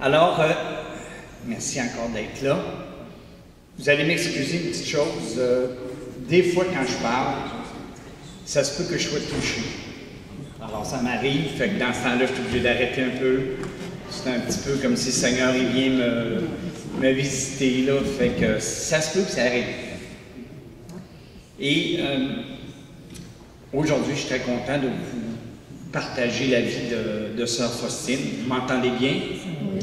Alors, merci encore d'être là. Vous allez m'excuser une petite chose. Des fois, quand je parle, ça se peut que je sois touché. Alors, ça m'arrive, fait que dans ce temps-là, je suis obligé d'arrêter un peu. C'est un petit peu comme si le Seigneur il vient me visiter, là. Fait que ça se peut que ça arrive. Et aujourd'hui, je suis très content de vous partager la vie de Sœur Faustine. Vous m'entendez bien? Oui.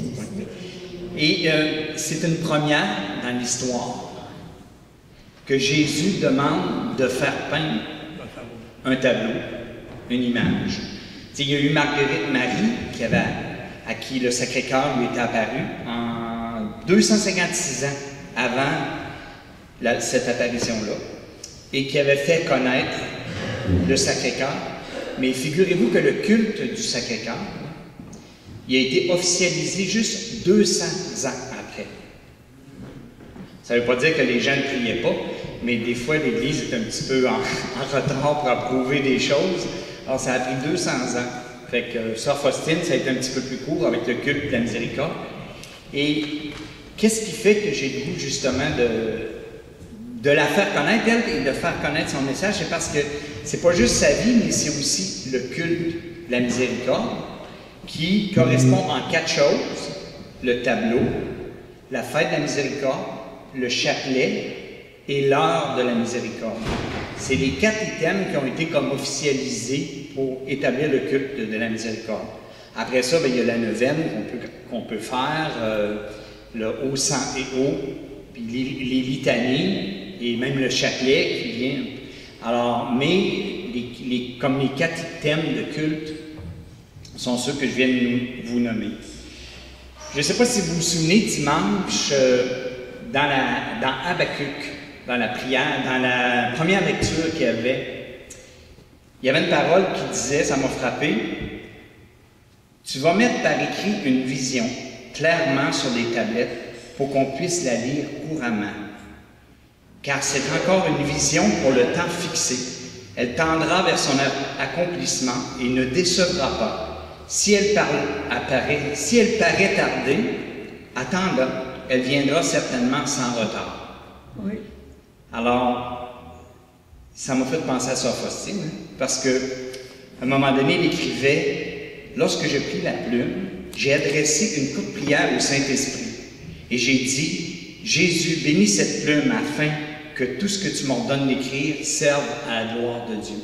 Et c'est une première dans l'histoire que Jésus demande de faire peindre un tableau, une image. T'sais, il y a eu Marguerite Marie à qui le Sacré-Cœur lui était apparu en 256 ans avant cette apparition-là et qui avait fait connaître le Sacré-Cœur. Mais figurez-vous que le culte du Sacré-Cœur, il a été officialisé juste 200 ans après. Ça ne veut pas dire que les gens ne priaient pas, mais des fois l'Église est un petit peu en retard pour approuver des choses. Alors ça a pris 200 ans. Fait que Sœur Faustine, ça a été un petit peu plus court avec le culte de la miséricorde. Et qu'est-ce qui fait que j'ai le goût justement de la faire connaître, elle, et de faire connaître son message? C'est parce que c'est pas juste sa vie, mais c'est aussi le culte de la miséricorde qui correspond en 4 choses: le tableau, la fête de la miséricorde, le chapelet et l'heure de la miséricorde. C'est les 4 items qui ont été comme officialisés pour établir le culte de la miséricorde. Après ça, bien, il y a la neuvaine qu'on peut faire, le haut, sang et eau, puis les litanies, et même le chapelet qui vient. Alors, mais comme les 4 thèmes de culte sont ceux que je viens de vous nommer. Je ne sais pas si vous vous souvenez, dimanche, dans Habakkuk, dans la prière, dans la première lecture qu'il y avait une parole qui disait, ça m'a frappé: tu vas mettre par écrit une vision clairement sur des tablettes pour qu'on puisse la lire couramment. Car c'est encore une vision pour le temps fixé. Elle tendra vers son accomplissement et ne décevra pas. Si elle paraît tarder, attends-la, elle viendra certainement sans retard. Oui. Alors, ça m'a fait penser à Sœur Faustine, hein, parce qu'à un moment donné, il écrivait: lorsque j'ai pris la plume, j'ai adressé une courte prière au Saint-Esprit et j'ai dit: Jésus, bénis cette plume afin que tout ce que tu m'ordonnes d'écrire serve à la gloire de Dieu.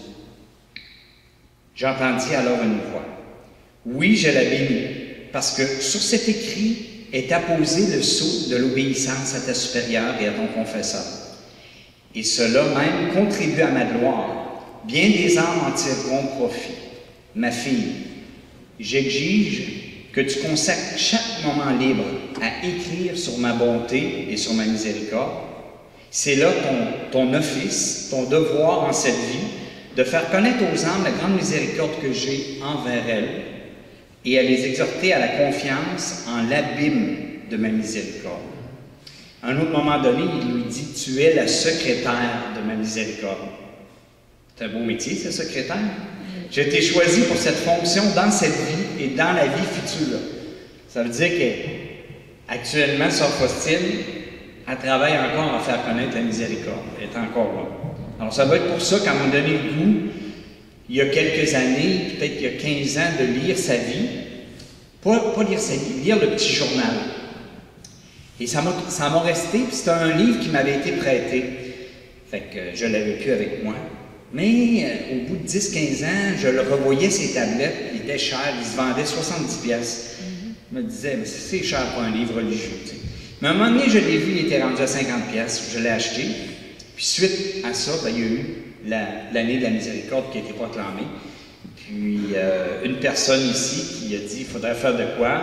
J'entendis alors une voix: oui, je la bénis, parce que sur cet écrit est apposé le sceau de l'obéissance à ta supérieure et à ton confesseur. Et cela même contribue à ma gloire. Bien des âmes en tireront profit. Ma fille, j'exige que tu consacres chaque moment libre à écrire sur ma bonté et sur ma miséricorde. C'est là ton office, ton devoir en cette vie, de faire connaître aux âmes la grande miséricorde que j'ai envers elles et à les exhorter à la confiance en l'abîme de ma miséricorde. À un autre moment donné, il lui dit: tu es la secrétaire de ma miséricorde. C'est un beau métier, ce secrétaire. J'ai été choisi pour cette fonction dans cette vie et dans la vie future. Ça veut dire qu'actuellement, Sœur Faustine, elle travaille encore à faire connaître la miséricorde. Elle est encore là. Alors, ça va être pour ça qu'à m'a donné le goût, il y a quelques années, peut-être il y a 15 ans, de lire sa vie. Pas lire sa vie, lire le petit journal. Et ça m'a resté, puis c'était un livre qui m'avait été prêté. Fait que je l'avais plus avec moi. Mais au bout de 10-15 ans, je le revoyais, ses tablettes, il était cher, il se vendait 70 pièces. Je me disais, mais c'est cher pour un livre religieux. T'sais. Mais à un moment donné, je l'ai vu, il était rendu à 50 pièces, je l'ai acheté. Puis suite à ça, ben, il y a eu l'année de la miséricorde qui a été proclamée. Puis une personne ici qui a dit, il faudrait faire de quoi.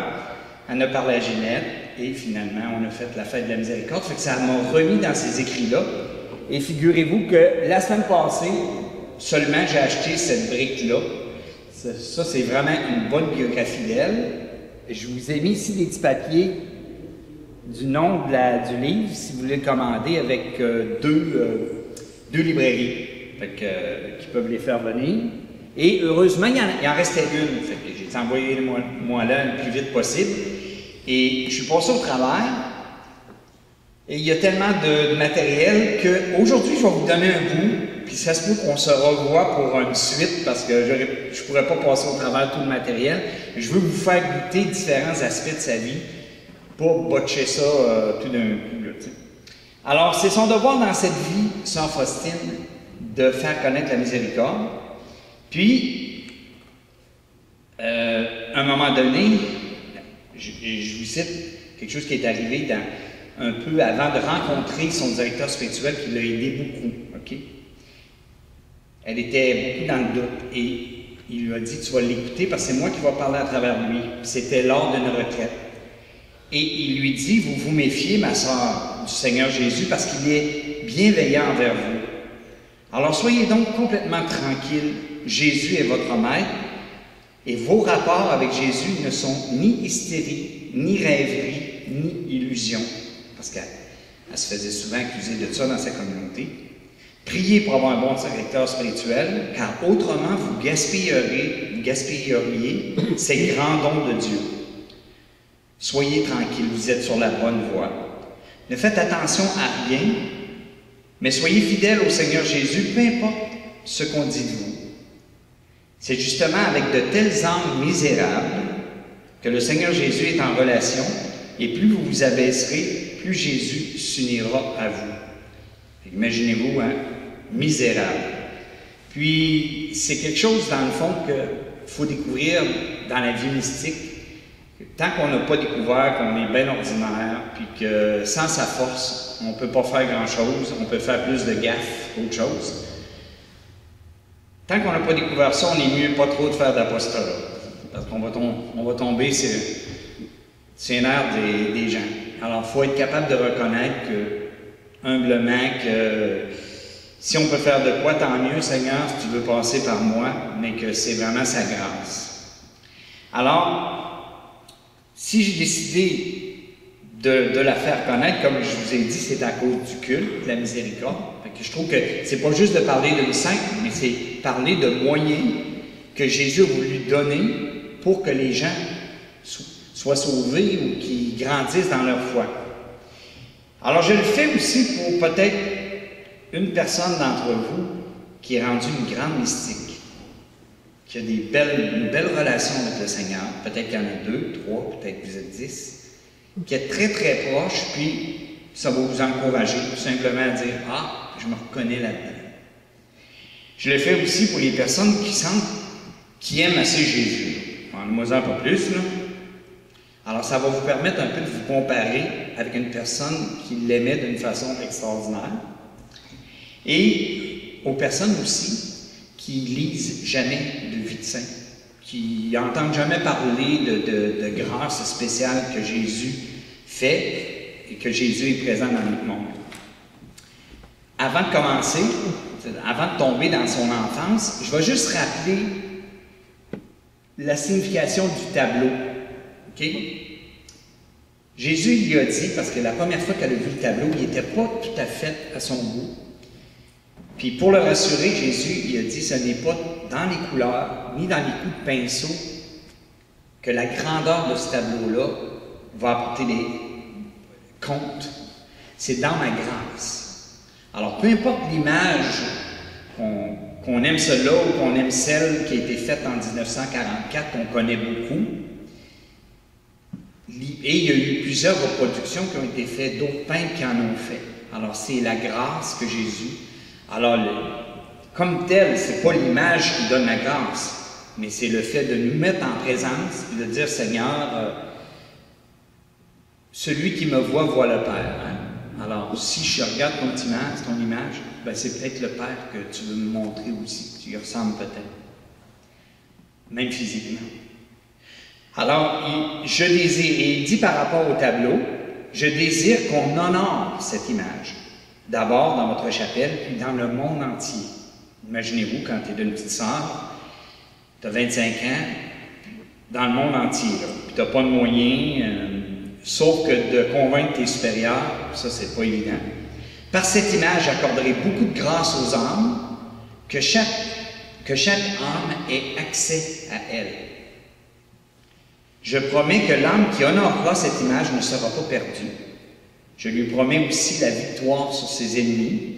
Elle a parlé à Ginette, et finalement, on a fait la fête de la miséricorde. Fait que ça m'a remis dans ces écrits-là. Et figurez-vous que la semaine passée, seulement j'ai acheté cette brique-là. Ça, c'est vraiment une bonne biographie d'elle. Je vous ai mis ici des petits papiers du nom du livre, si vous voulez le commander, avec deux librairies qui peuvent les faire venir. Et heureusement, il en restait une. Fait que j'ai envoyé moi là le plus vite possible. Et je suis passé au travers, et il y a tellement de matériel qu'aujourd'hui, je vais vous donner un bout, puis ça se peut qu'on se revoie pour une suite, parce que je ne pourrais pas passer au travers tout le matériel. Je veux vous faire goûter différents aspects de sa vie, pour botcher ça tout d'un coup. Là, alors, c'est son devoir dans cette vie, Sœur Faustine, de faire connaître la miséricorde. Puis, à un moment donné, je vous cite quelque chose qui est arrivé un peu avant de rencontrer son directeur spirituel qui l'a aidé beaucoup. Okay? Elle était beaucoup dans le doute et il lui a dit « Tu vas l'écouter parce que c'est moi qui vais parler à travers lui. » C'était lors d'une retraite. Et il lui dit « Vous vous méfiez, ma sœur, du Seigneur Jésus parce qu'il est bienveillant envers vous. Alors soyez donc complètement tranquille. Jésus est votre maître. Et vos rapports avec Jésus ne sont ni hystérie, ni rêverie, ni illusion. » Parce qu'elle se faisait souvent accuser de ça dans sa communauté. « Priez pour avoir un bon directeur spirituel, car autrement vous gaspilleriez ces grands dons de Dieu. Soyez tranquille, vous êtes sur la bonne voie. Ne faites attention à rien, mais soyez fidèles au Seigneur Jésus, peu importe ce qu'on dit de vous. C'est justement avec de telles âmes misérables que le Seigneur Jésus est en relation, et plus vous vous abaisserez, plus Jésus s'unira à vous. » Imaginez-vous, hein, misérable. Puis, c'est quelque chose, dans le fond, qu'il faut découvrir dans la vie mystique. Tant qu'on n'a pas découvert qu'on est bien ordinaire, puis que sans sa force, on ne peut pas faire grand-chose, on peut faire plus de gaffes qu'autre chose. Tant qu'on n'a pas découvert ça, on est mieux pas trop de faire d'apostolat. Parce qu'on va tomber sur les nerfs des gens. Alors, il faut être capable de reconnaître humblement que si on peut faire de quoi, tant mieux, Seigneur, si tu veux passer par moi, mais que c'est vraiment sa grâce. Alors, si j'ai décidé de la faire connaître, comme je vous ai dit, c'est à cause du culte, de la miséricorde. Je trouve que c'est pas juste de parler d'une sainte, mais c'est parler de moyens que Jésus a voulu donner pour que les gens soient sauvés ou qu'ils grandissent dans leur foi. Alors, je le fais aussi pour peut-être une personne d'entre vous qui est rendue une grande mystique, qui a une belle relation avec le Seigneur. Peut-être qu'il y en a 2, 3, peut-être que vous êtes 10, qui est très, très proche, puis ça va vous encourager tout simplement à dire « Ah, je me reconnais là-dedans. » Je le fais aussi pour les personnes qui aiment assez Jésus. Parlez-moi-en pas plus, là. Alors, ça va vous permettre un peu de vous comparer avec une personne qui l'aimait d'une façon extraordinaire. Et aux personnes aussi qui lisent jamais de vie de saint, qui n'entendent jamais parler de grâce spéciale que Jésus fait et que Jésus est présent dans notre monde. Avant de commencer, avant de tomber dans son enfance, je vais juste rappeler la signification du tableau. OK? Jésus lui a dit, parce que la première fois qu'elle a vu le tableau, il n'était pas tout à fait à son goût. Puis pour le rassurer, Jésus il a dit, ce n'est pas dans les couleurs, ni dans les coups de pinceau, que la grandeur de ce tableau-là va apporter des comptes. C'est dans ma grâce. Alors, peu importe l'image, qu'on aime celle-là ou qu'on aime celle qui a été faite en 1944, qu'on connaît beaucoup, et il y a eu plusieurs reproductions qui ont été faites, d'autres peintres qui en ont fait. Alors, c'est la grâce que Jésus... Alors, comme tel, ce n'est pas l'image qui donne la grâce, mais c'est le fait de nous mettre en présence et de dire, Seigneur, celui qui me voit, voit le Père. Hein? Alors, si je regarde ton image, ben, c'est peut-être le Père que tu veux me montrer aussi. Tu y ressembles peut-être. Même physiquement. Alors, je désire, et il dit par rapport au tableau, je désire qu'on honore cette image. D'abord dans votre chapelle, puis dans le monde entier. Imaginez-vous quand tu es d'une petite sœur, tu as 25 ans, dans le monde entier, là, puis tu n'as pas de moyens, sauf que de convaincre tes supérieurs, ça c'est pas évident. Par cette image, j'accorderai beaucoup de grâce aux âmes, que chaque âme ait accès à elle. Je promets que l'âme qui honorera cette image ne sera pas perdue. Je lui promets aussi la victoire sur ses ennemis,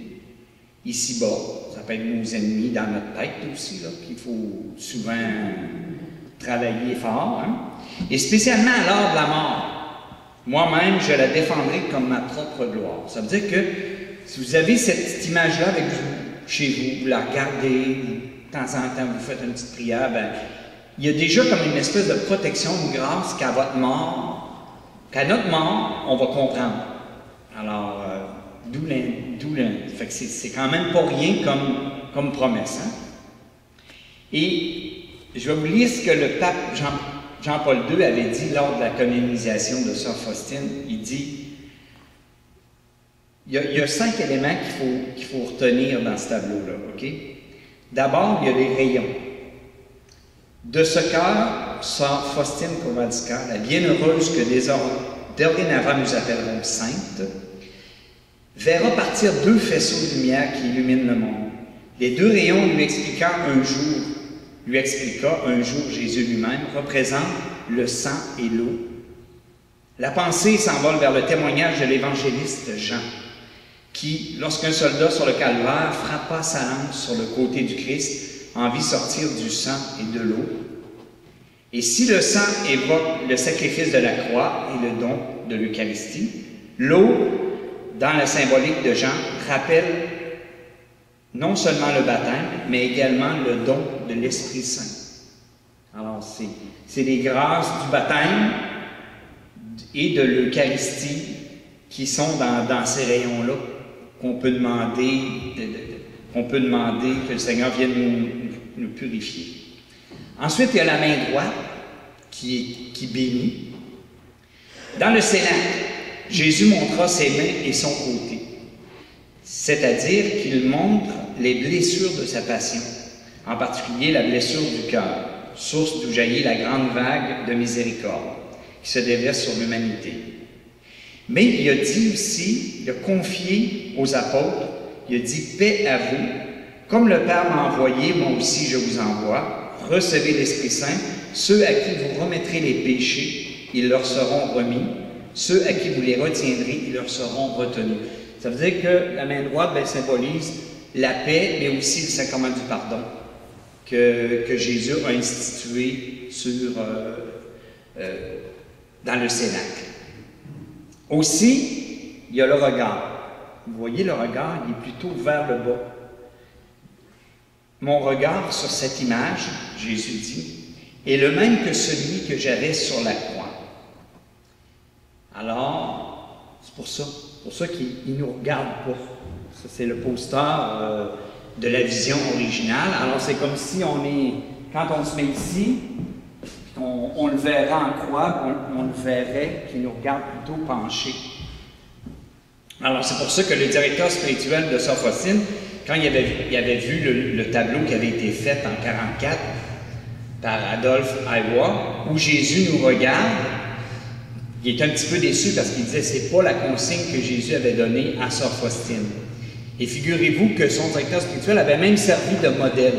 ici-bas. Ça peut être nos ennemis dans notre tête aussi, qu'il faut souvent travailler fort. Hein? Et spécialement à l'heure de la mort. Moi-même, je la défendrai comme ma propre gloire. Ça veut dire que si vous avez cette image-là avec vous, chez vous, vous la regardez, de temps en temps, vous faites une petite prière, ben, il y a déjà comme une espèce de protection, une grâce qu'à votre mort, qu'à notre mort, on va comprendre. Alors, fait que c'est quand même pas rien comme promesse. Hein? Et je vais vous lire ce que le pape Jean-Paul II avait dit lors de la canonisation de Sœur Faustine. Il dit, il y a 5 éléments qu'il faut retenir dans ce tableau-là. OK? D'abord, il y a les rayons. De ce cœur, Sœur Faustine Kowalska, la bienheureuse que dorénavant nous appellerons sainte, verra partir 2 faisceaux de lumière qui illuminent le monde. Les 2 rayons lui expliqua un jour Jésus lui-même, représente le sang et l'eau. La pensée s'envole vers le témoignage de l'évangéliste Jean, qui, lorsqu'un soldat sur le calvaire frappa sa lance sur le côté du Christ, en vit sortir du sang et de l'eau. Et si le sang évoque le sacrifice de la croix et le don de l'Eucharistie, l'eau, dans la symbolique de Jean, rappelle non seulement le baptême, mais également le don de l'Esprit Saint. Alors, c'est les grâces du baptême et de l'Eucharistie qui sont dans ces rayons-là qu'on peut demander, que le Seigneur vienne nous purifier. Ensuite, il y a la main droite qui bénit. Dans le Cénacle, Jésus montra ses mains et son côté, c'est-à-dire qu'il montre les blessures de sa passion, en particulier la blessure du cœur, source d'où jaillit la grande vague de miséricorde qui se déverse sur l'humanité. Mais il a dit aussi, il a confié aux apôtres, il a dit « Paix à vous, comme le Père m'a envoyé, moi aussi je vous envoie, recevez l'Esprit Saint, ceux à qui vous remettrez les péchés, ils leur seront remis, ceux à qui vous les retiendrez, ils leur seront retenus. » Ça veut dire que la main droite symbolise la paix, mais aussi le sacrement du pardon que Jésus a institué dans le Cénacle. Aussi, il y a le regard. Vous voyez, le regard, il est plutôt vers le bas. Mon regard sur cette image, Jésus dit, est le même que celui que j'avais sur la croix. Alors, c'est pour ça qu'il ne nous regarde pas. Ça, c'est le poster de la vision originale. Alors, c'est comme si quand on se met ici, on le verrait en croix, on le verrait qu'il nous regarde plutôt penché. Alors, c'est pour ça que le directeur spirituel de Sœur Faustine, quand il avait vu le tableau qui avait été fait en 1944 par Adolphe Aiwa, où Jésus nous regarde, il est un petit peu déçu parce qu'il disait que ce n'est pas la consigne que Jésus avait donnée à Sœur Faustine. Et figurez-vous que son directeur spirituel avait même servi de modèle.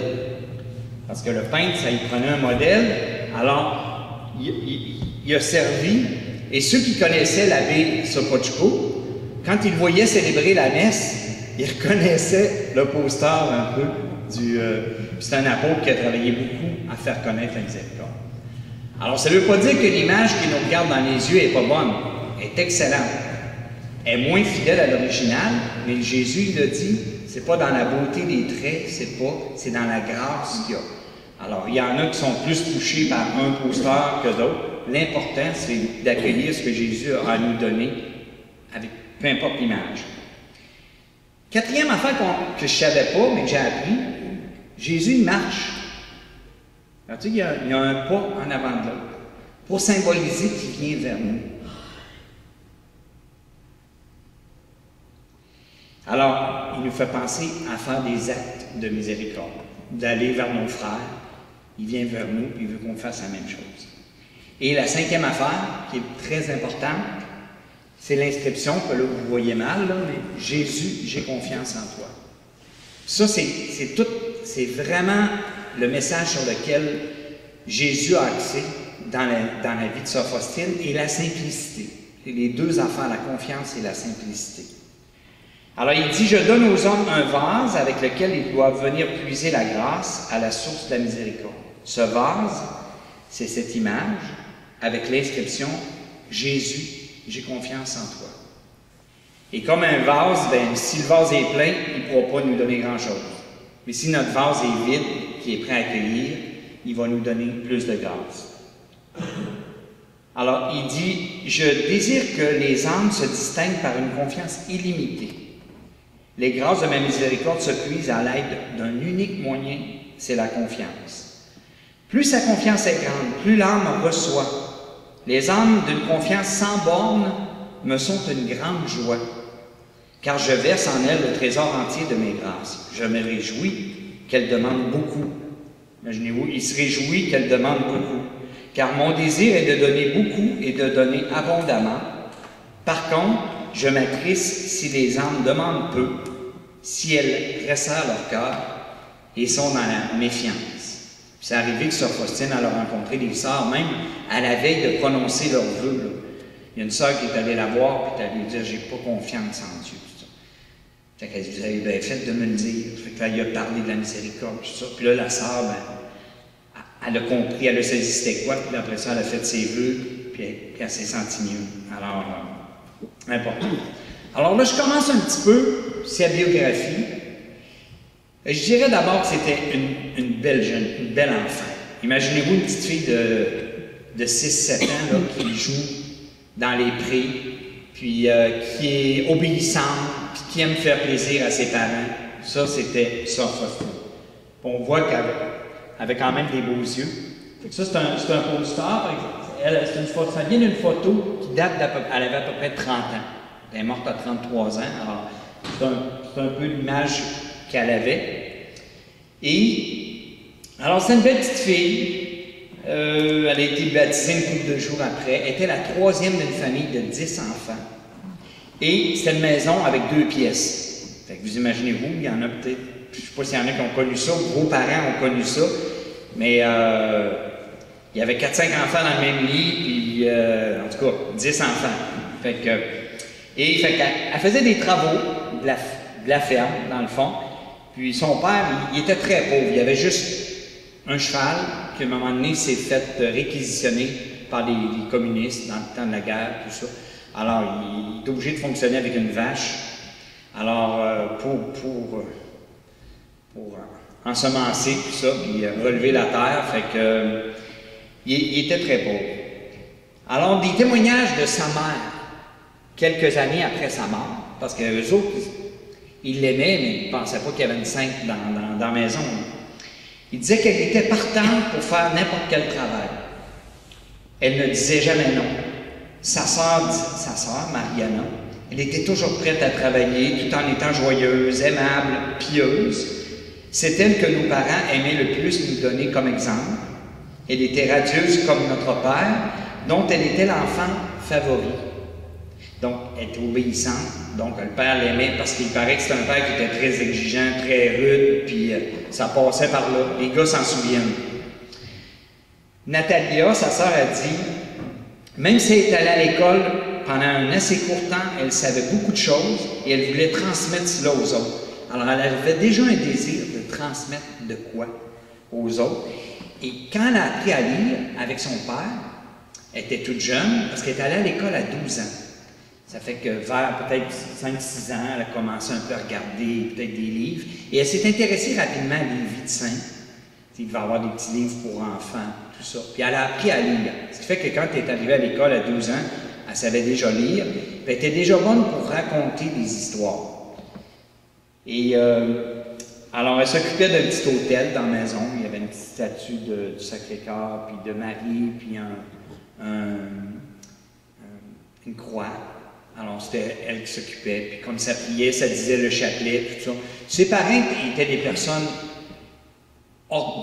Parce que le peintre, ça, il prenait un modèle, alors il a servi, et ceux qui connaissaient l'abbé Sopocko, quand ils voyaient célébrer la messe, ils reconnaissaient le poster un peu c'est un apôtre qui a travaillé beaucoup à faire connaître la miséricorde. Alors, ça ne veut pas dire que l'image qui nous regarde dans les yeux n'est pas bonne. Elle est excellente. Elle est moins fidèle à l'original, mais Jésus, il a dit, c'est pas dans la beauté des traits, c'est dans la grâce qu'il y a. Alors, il y en a qui sont plus touchés par un poster que d'autres. L'important, c'est d'accueillir ce que Jésus a à nous donner, avec peu importe l'image. Quatrième affaire que je ne savais pas, mais que j'ai appris, Jésus, il marche. Alors, tu sais, il y a un pas en avant de l'autre, pour symboliser qu'il vient vers nous. Alors, il nous fait penser à faire des actes de miséricorde, d'aller vers nos frères. Il vient vers nous, et il veut qu'on fasse la même chose. Et la cinquième affaire, qui est très importante, c'est l'inscription, que là, vous voyez mal, là, mais Jésus, j'ai confiance en toi. Ça, c'est vraiment le message sur lequel Jésus a axé dans la vie de Sœur Faustine et la simplicité. C'est les deux affaires, la confiance et la simplicité. Alors il dit, je donne aux hommes un vase avec lequel ils doivent venir puiser la grâce à la source de la miséricorde. Ce vase, c'est cette image avec l'inscription « Jésus, j'ai confiance en toi ». Et comme un vase, ben, si le vase est plein, il ne pourra pas nous donner grand-chose. Mais si notre vase est vide, qui est prêt à accueillir, il va nous donner plus de grâce. Alors, il dit, je désire que les âmes se distinguent par une confiance illimitée. Les grâces de ma miséricorde se puisent à l'aide d'un unique moyen, c'est la confiance. Plus sa confiance est grande, plus l'âme reçoit. Les âmes d'une confiance sans borne me sont une grande joie, car je verse en elles le trésor entier de mes grâces. Je me réjouis qu'elles demandent beaucoup. Imaginez-vous, il se réjouit qu'elles demandent beaucoup, car mon désir est de donner beaucoup et de donner abondamment. Par contre, je m'attriste si les âmes demandent peu, si elles resserrent leur cœur et sont dans la méfiance. C'est arrivé que Sœur Faustine a rencontré des sœurs, même à la veille de prononcer leurs vœux. Là. Il y a une sœur qui est allée la voir, puis elle lui dit « J'ai pas confiance en Dieu. » Fait qu'elle dit « Vous avez bien fait de me le dire. » Fait que là, il a parlé de la miséricorde, tout ça. Puis là, la sœur, ben, elle a compris, elle a saisi c'était quoi, puis après ça, elle a fait ses vœux, puis elle s'est sentie mieux. Alors, important. Alors là, je commence un petit peu sa biographie. Je dirais d'abord que c'était une belle jeune, une belle enfant. Imaginez-vous une petite fille de 6-7 ans là, qui joue dans les prés, puis qui est obéissante, puis qui aime faire plaisir à ses parents. Ça, c'était Sœur Faustine. On voit qu'elle avait quand même des beaux yeux. Fait que ça, c'est un poster, par exemple. Ça vient d'une photo qui date elle avait à peu près 30 ans. Elle est morte à 33 ans. Alors, c'est un peu l'image qu'elle avait. Et, alors, c'est une belle petite fille. Elle a été baptisée une couple de jours après. Elle était la troisième d'une famille de 10 enfants. Et c'était une maison avec 2 pièces. Fait que vous imaginez-vous, il y en a peut-être, je ne sais pas s'il y en a qui ont connu ça, vos parents ont connu ça, mais il y avait 4-5 enfants dans le même lit, puis en tout cas, 10 enfants. Fait qu'elle faisait des travaux de la ferme, dans le fond. Puis son père, il était très pauvre. Il avait juste un cheval qui, à un moment donné, s'est fait réquisitionner par les communistes dans le temps de la guerre, tout ça. Alors, il est obligé de fonctionner avec une vache. Alors, pour ensemencer tout ça, puis relever la terre, fait que il était très pauvre. Alors, des témoignages de sa mère, quelques années après sa mort, parce qu'eux autres, ils l'aimaient, mais ils ne pensaient pas qu'il y avait une sainte dans la maison. Il disait qu'elle était partante pour faire n'importe quel travail. Elle ne disait jamais non. Sa sœur, Mariana, elle était toujours prête à travailler, tout en étant joyeuse, aimable, pieuse. C'est elle que nos parents aimaient le plus nous donner comme exemple. Elle était radieuse comme notre père, dont elle était l'enfant favori. Donc, elle était obéissante. Donc, le père l'aimait parce qu'il paraît que c'était un père qui était très exigeant, très rude, puis ça passait par là. Les gars s'en souviennent. Natalia, sa sœur, a dit, même si elle était allée à l'école pendant un assez court temps, elle savait beaucoup de choses et elle voulait transmettre cela aux autres. Alors, elle avait déjà un désir de transmettre de quoi aux autres. Et quand elle a appris à lire avec son père, elle était toute jeune parce qu'elle était allée à l'école à 12 ans. Ça fait que vers peut-être 5-6 ans, elle a commencé un peu à regarder peut-être des livres. Et elle s'est intéressée rapidement à des vies de saints. Il devait y avoir des petits livres pour enfants, tout ça. Puis elle a appris à lire. Ce qui fait que quand elle est arrivée à l'école à 12 ans, elle savait déjà lire. Puis elle était déjà bonne pour raconter des histoires. Et alors, elle s'occupait d'un petit hôtel dans la maison. Il y avait une petite statue du Sacré-Cœur, puis de Marie, puis une croix. Alors, c'était elle qui s'occupait. Puis comme ça priait, ça disait le chapelet, tout ça. Ses parents étaient des personnes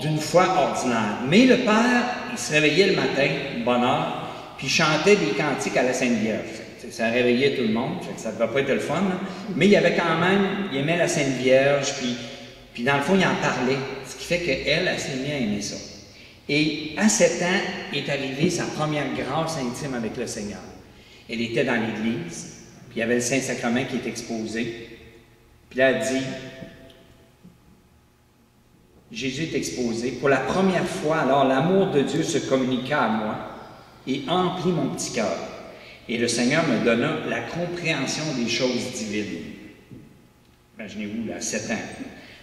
d'une foi ordinaire. Mais le père, il se réveillait le matin, bonne heure, puis il chantait des cantiques à la Sainte Vierge. Ça réveillait tout le monde, ça ne devait pas être le fun. Là. Mais il avait quand même, il aimait la Sainte Vierge, puis dans le fond, il en parlait. Ce qui fait qu'elle, elle s'est mise à aimer ça. Et à 7 ans est arrivée sa première grâce intime avec le Seigneur. Elle était dans l'église, puis il y avait le Saint-Sacrement qui est exposé. Puis là, elle dit, Jésus est exposé. Pour la première fois, alors, l'amour de Dieu se communiqua à moi et emplit mon petit cœur. Et le Seigneur me donna la compréhension des choses divines. Imaginez-vous, là, 7 ans.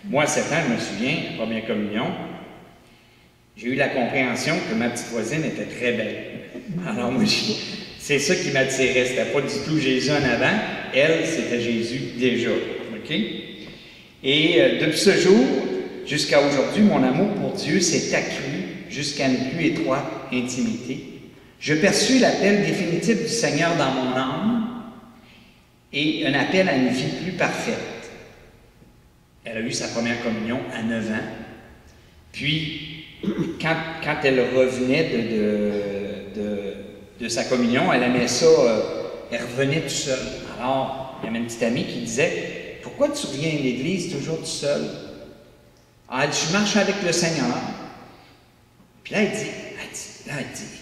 Moi, à 7 ans, je me souviens, première communion, j'ai eu la compréhension que ma petite voisine était très belle. Alors moi, c'est ça qui m'attirait. C'était pas du tout Jésus en avant. Elle, c'était Jésus déjà. OK? Et depuis ce jour, jusqu'à aujourd'hui, mon amour pour Dieu s'est accru jusqu'à une plus étroite intimité. Je perçus l'appel définitif du Seigneur dans mon âme et un appel à une vie plus parfaite. Elle a eu sa première communion à 9 ans. Puis, quand elle revenait de sa communion, elle aimait ça, elle revenait tout seul. Alors, il y avait une petite amie qui disait, « Pourquoi tu reviens à l'église toujours tout seul? » Elle dit, « Je marche avec le Seigneur. » Puis là, elle dit,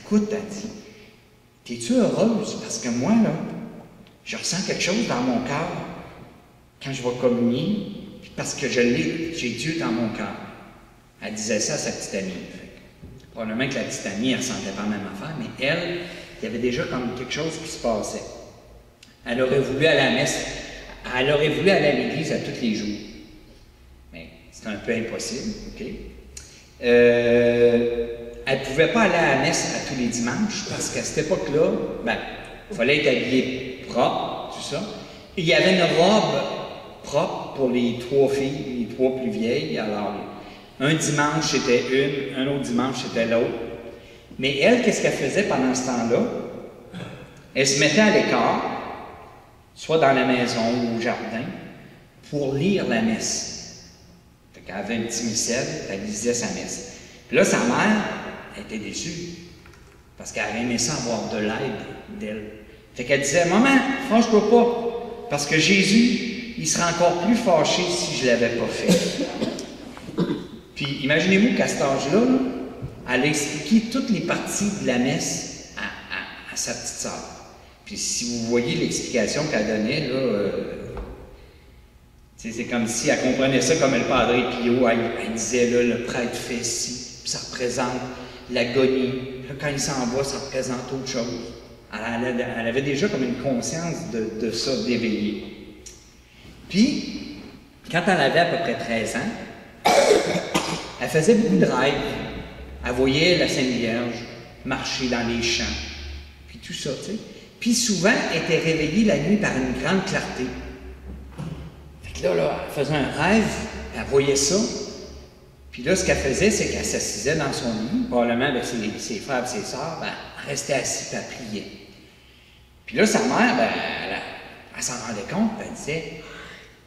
écoute, elle dit, « T'es-tu heureuse? Parce que moi, là, je ressens quelque chose dans mon cœur quand je vais communier, parce que j'ai Dieu dans mon cœur. » Elle disait ça à sa petite amie. Probablement que la petite amie, elle ne sentait pas la même affaire, mais elle, il y avait déjà comme quelque chose qui se passait. Elle aurait voulu aller à la messe, elle aurait voulu aller à l'église à tous les jours. Mais c'est un peu impossible, OK? Elle ne pouvait pas aller à la messe à tous les dimanches, parce qu'à cette époque-là, il fallait être habillé propre, tout ça. Et il y avait une robe propre pour les 3 filles, les 3 plus vieilles. Alors, un dimanche, c'était une, un autre dimanche, c'était l'autre. Mais elle, qu'est-ce qu'elle faisait pendant ce temps-là? Elle se mettait à l'écart, soit dans la maison ou au jardin, pour lire la messe. Fait qu'elle avait un petit missel, elle lisait sa messe. Puis là, sa mère, elle était déçue, parce qu'elle avait aimé ça avoir de l'aide d'elle. Fait qu'elle disait, « Maman, fâche-toi pas, parce que Jésus, il serait encore plus fâché si je ne l'avais pas fait. » Puis imaginez-vous qu'à cet âge-là, elle a expliqué toutes les parties de la messe à sa petite sœur. Puis si vous voyez l'explication qu'elle donnait, là, c'est comme si elle comprenait ça comme le Padre Pio. Elle disait, là, le prêtre fait ci, puis ça représente l'agonie. Là, quand il s'en va, ça représente autre chose. Elle avait déjà comme une conscience de ça, d'éveiller. Puis, quand elle avait à peu près 13 ans, elle faisait beaucoup de rêves. Elle voyait la Sainte Vierge marcher dans les champs, puis tout ça, tu sais. Puis souvent, elle était réveillée la nuit par une grande clarté. Fait que là, elle faisait un rêve, elle voyait ça. Puis là, ce qu'elle faisait, c'est qu'elle s'assisait dans son lit, probablement avec ses frères et ses sœurs, elle restait assise et elle priait. Puis là, sa mère, elle s'en rendait compte, elle disait,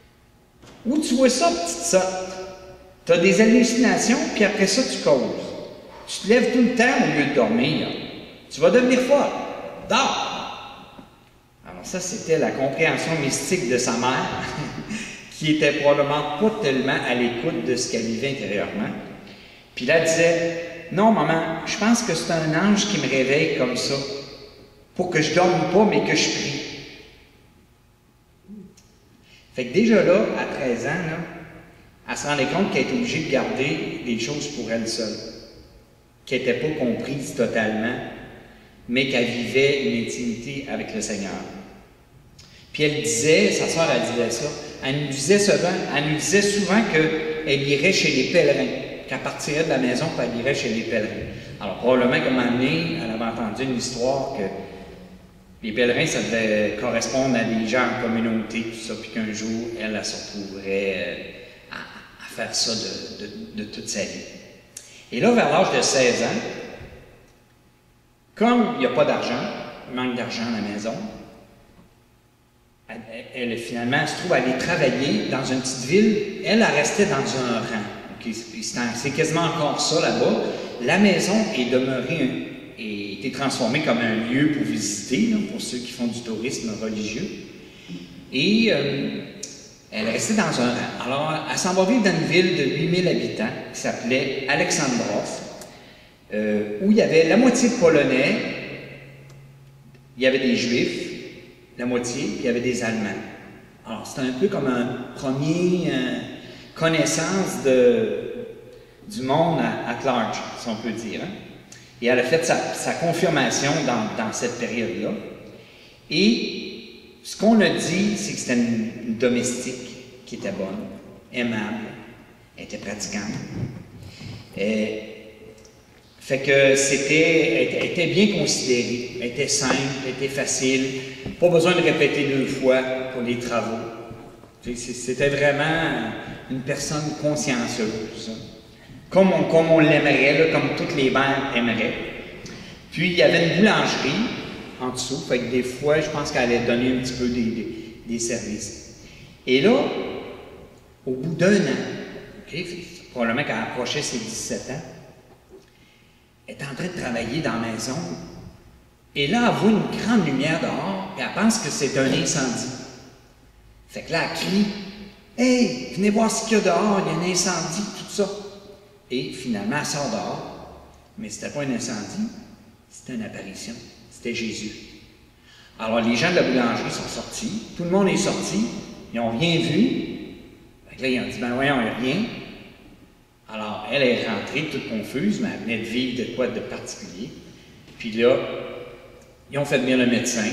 « Où tu vois ça, petite sœur? Tu as des hallucinations, puis après ça, tu causes. Tu te lèves tout le temps au lieu de dormir. Tu vas devenir folle. Dors! » Alors ça, c'était la compréhension mystique de sa mère, qui était probablement pas tellement à l'écoute de ce qu'elle vivait intérieurement. Puis là, elle disait, « Non, maman, je pense que c'est un ange qui me réveille comme ça, pour que je dorme pas, mais que je prie. » Fait que déjà là, à 13 ans, là, elle se rendait compte qu'elle était obligée de garder des choses pour elle seule, qu'elle n'était pas comprise totalement, mais qu'elle vivait une intimité avec le Seigneur. Puis elle disait, sa sœur, elle disait ça, elle nous disait souvent qu'elle irait chez les pèlerins, qu'elle partirait de la maison et elle irait chez les pèlerins. Alors probablement qu'à un moment donné, elle avait entendu une histoire que les pèlerins, ça devait correspondre à des gens en communauté, tout ça, puis qu'un jour, elle se retrouverait à faire ça de toute sa vie. Et là, vers l'âge de 16 ans, comme il n'y a pas d'argent, il manque d'argent à la maison, elle finalement se trouve à aller travailler dans une petite ville. Elle restait dans un rang. Okay? C'est quasiment encore ça là-bas. La maison est demeurée et été transformée comme un lieu pour visiter, là, pour ceux qui font du tourisme religieux. Et elle restait dans un rang. Alors, elle s'en va vivre dans une ville de 8000 habitants qui s'appelait Alexandrov. où il y avait la moitié de Polonais, il y avait des Juifs, la moitié, puis il y avait des Allemands. Alors, c'était un peu comme un premier connaissance du monde at large, si on peut dire. Hein? Et elle a fait sa confirmation dans cette période-là. Et ce qu'on a dit, c'est que c'était une domestique qui était bonne, aimable, elle était pratiquante. Fait que elle était bien considérée, elle était simple, elle était facile, pas besoin de répéter 2 fois pour les travaux. C'était vraiment une personne consciencieuse, comme on l'aimerait, là, comme toutes les mères aimeraient. Puis il y avait une boulangerie en dessous, fait que des fois, je pense qu'elle allait donner un petit peu des services. Et là, au bout d'1 an, probablement qu'elle approchait ses 17 ans, elle est en train de travailler dans la maison, et là, elle voit une grande lumière dehors, et elle pense que c'est un incendie. Fait que là, elle crie « Hey, venez voir ce qu'il y a dehors, il y a un incendie, tout ça. » Et finalement, elle sort dehors, mais ce n'était pas un incendie, c'était une apparition, c'était Jésus. Alors, les gens de la boulangerie sont sortis, tout le monde est sorti, ils n'ont rien vu. Fait que là, ils ont dit « Ben voyons, il n'y a rien. » Alors, elle est rentrée toute confuse, mais elle venait de vivre de quoi de particulier. Puis là, ils ont fait venir le médecin,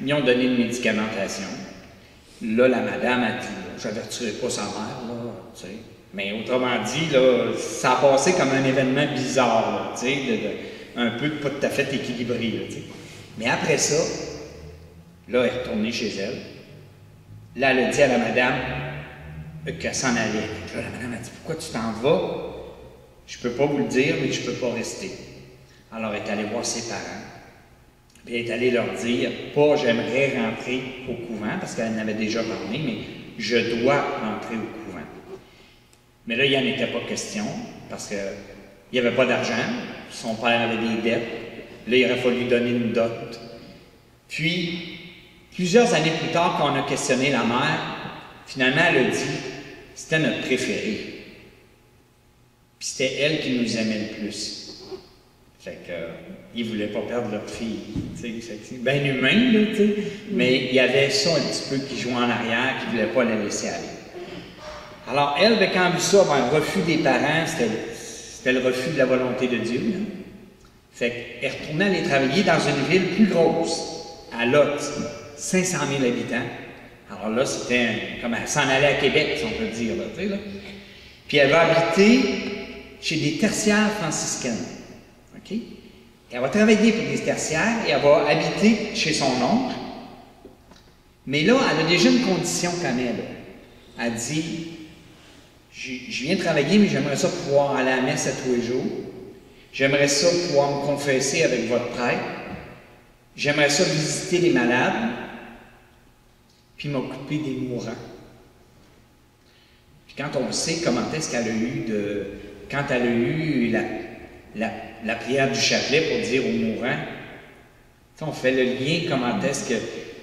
ils ont donné une médicamentation. Là, la madame a dit, je n'avertirai pas sa mère, là, tu sais. Mais autrement dit, là, ça a passé comme un événement bizarre, là, tu sais, un peu pas tout à fait équilibré, là, tu sais. Mais après ça, là, elle est retournée chez elle. Là, elle a dit à la madame qu'elle s'en allait. Là, la madame a dit, pourquoi tu t'en vas? Je ne peux pas vous le dire, mais je ne peux pas rester. Alors, elle est allée voir ses parents. Puis elle est allée leur dire, pas j'aimerais rentrer au couvent, parce qu'elle en avait déjà parlé, mais je dois rentrer au couvent. Mais là, il n'y en était pas question, parce qu'il n'y avait pas d'argent, son père avait des dettes, là, il aurait fallu donner une dot. Puis, plusieurs années plus tard, quand on a questionné la mère, finalement, elle a dit, c'était notre préférée. Puis c'était elle qui nous aimait le plus. Fait qu'ils ne voulaient pas perdre leur fille. C'est bien humain, là, tu sais. Mais il y avait ça un petit peu qui jouait en arrière, qui ne voulait pas la laisser aller. Alors, elle, quand elle a vu ça, le refus des parents, c'était le refus de la volonté de Dieu. Hein. Fait qu'elle retournait aller travailler dans une ville plus grosse, à Lot, 500 000 habitants. Alors là, c'était comme elle s'en allait à Québec, si on peut dire. Là, tu sais, là. Puis elle va habiter chez des tertiaires franciscaines. OK? Elle va travailler pour des tertiaires et elle va habiter chez son oncle. Mais là, elle a déjà une condition quand même. Elle dit, je viens travailler, mais j'aimerais ça pouvoir aller à la messe à tous les jours. J'aimerais ça pouvoir me confesser avec votre prêtre. J'aimerais ça visiter les malades, puis m'occuper des mourants. Puis quand on sait comment est-ce qu'elle a eu quand elle a eu la prière du chapelet pour dire aux mourants, on fait le lien comment est-ce que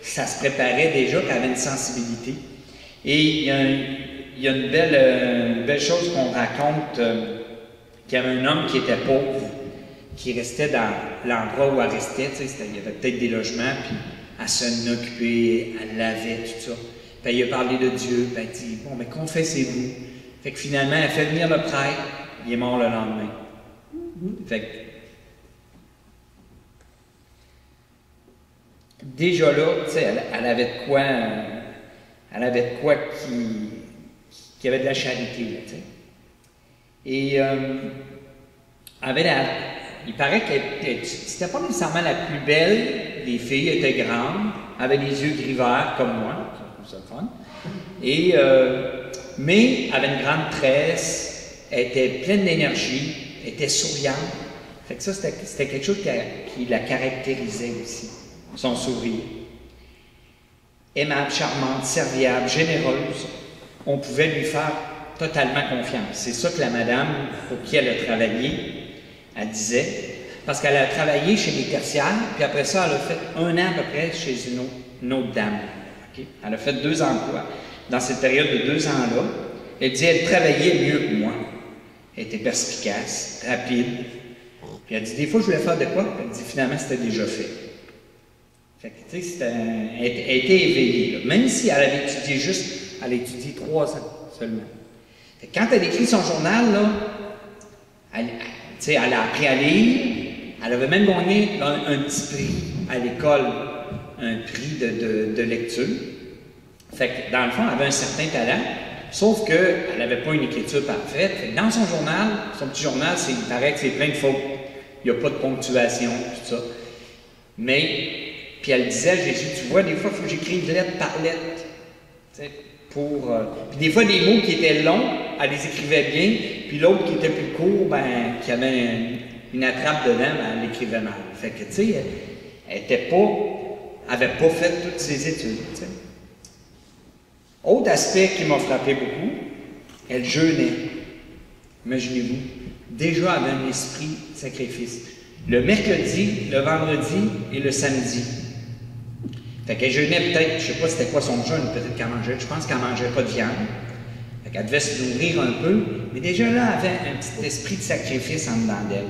ça se préparait déjà, qu'elle avait une sensibilité. Et il y a une belle chose qu'on raconte, qu'il y avait un homme qui était pauvre, qui restait dans l'endroit où elle restait, il y avait peut-être des logements, puis elle s'en occupait, elle lavait, tout ça. Puis il a parlé de Dieu, puis elle dit, bon, mais confessez-vous. Fait que finalement, elle fait venir le prêtre, il est mort le lendemain. Fait que, déjà là, tu sais, elle avait de quoi, qui avait de la charité, là, tu sais. Et il paraît qu'elle c'était pas nécessairement la plus belle des filles, elle était grande, avait les yeux gris verts comme moi, c'est le fun. Et, mais elle avait une grande tresse, elle était pleine d'énergie, elle était souriante. Fait que ça, c'était quelque chose qui la caractérisait aussi, son sourire. Aimable, charmante, serviable, généreuse, on pouvait lui faire totalement confiance. C'est ça que la madame pour qui elle a travaillé, elle disait, parce qu'elle a travaillé chez les tertiaires, puis après ça, elle a fait 1 an à peu près chez une autre dame. Okay? Elle a fait 2 emplois. Dans cette période de 2 ans-là, elle disait qu'elle travaillait mieux que moi. Elle était perspicace, rapide. Puis elle dit, des fois, je voulais faire de quoi? Puis elle dit, finalement, c'était déjà fait. Fait que, tu sais, elle était éveillée. Là. Même si elle avait étudié elle a étudié 3 ans seulement. Fait que quand elle écrit son journal, là, elle a appris à lire. Elle avait même gagné un petit prix à l'école, un prix de lecture. Fait que, dans le fond, elle avait un certain talent, sauf qu'elle n'avait pas une écriture parfaite. Fait que dans son journal, son petit journal, il paraît que c'est plein de fautes. Il n'y a pas de ponctuation, tout ça. Mais, puis elle disait à Jésus, tu vois, des fois, il faut que j'écrive lettre par lettre. Puis des fois, des mots qui étaient longs, elle les écrivait bien, puis l'autre qui était plus court, qui avait une attrape dedans, elle l'écrivait mal. Fait que, tu sais, elle n'avait pas fait toutes ses études, t'sais. Autre aspect qui m'a frappé beaucoup, elle jeûnait. Imaginez-vous, déjà elle avait un esprit de sacrifice. Le mercredi, le vendredi et le samedi. Fait qu'elle jeûnait peut-être, je ne sais pas c'était quoi son jeûne, peut-être qu'elle mangeait, je pense qu'elle ne mangeait pas de viande. Fait qu'elle devait se nourrir un peu, mais déjà là, elle avait un petit esprit de sacrifice en dedans d'elle.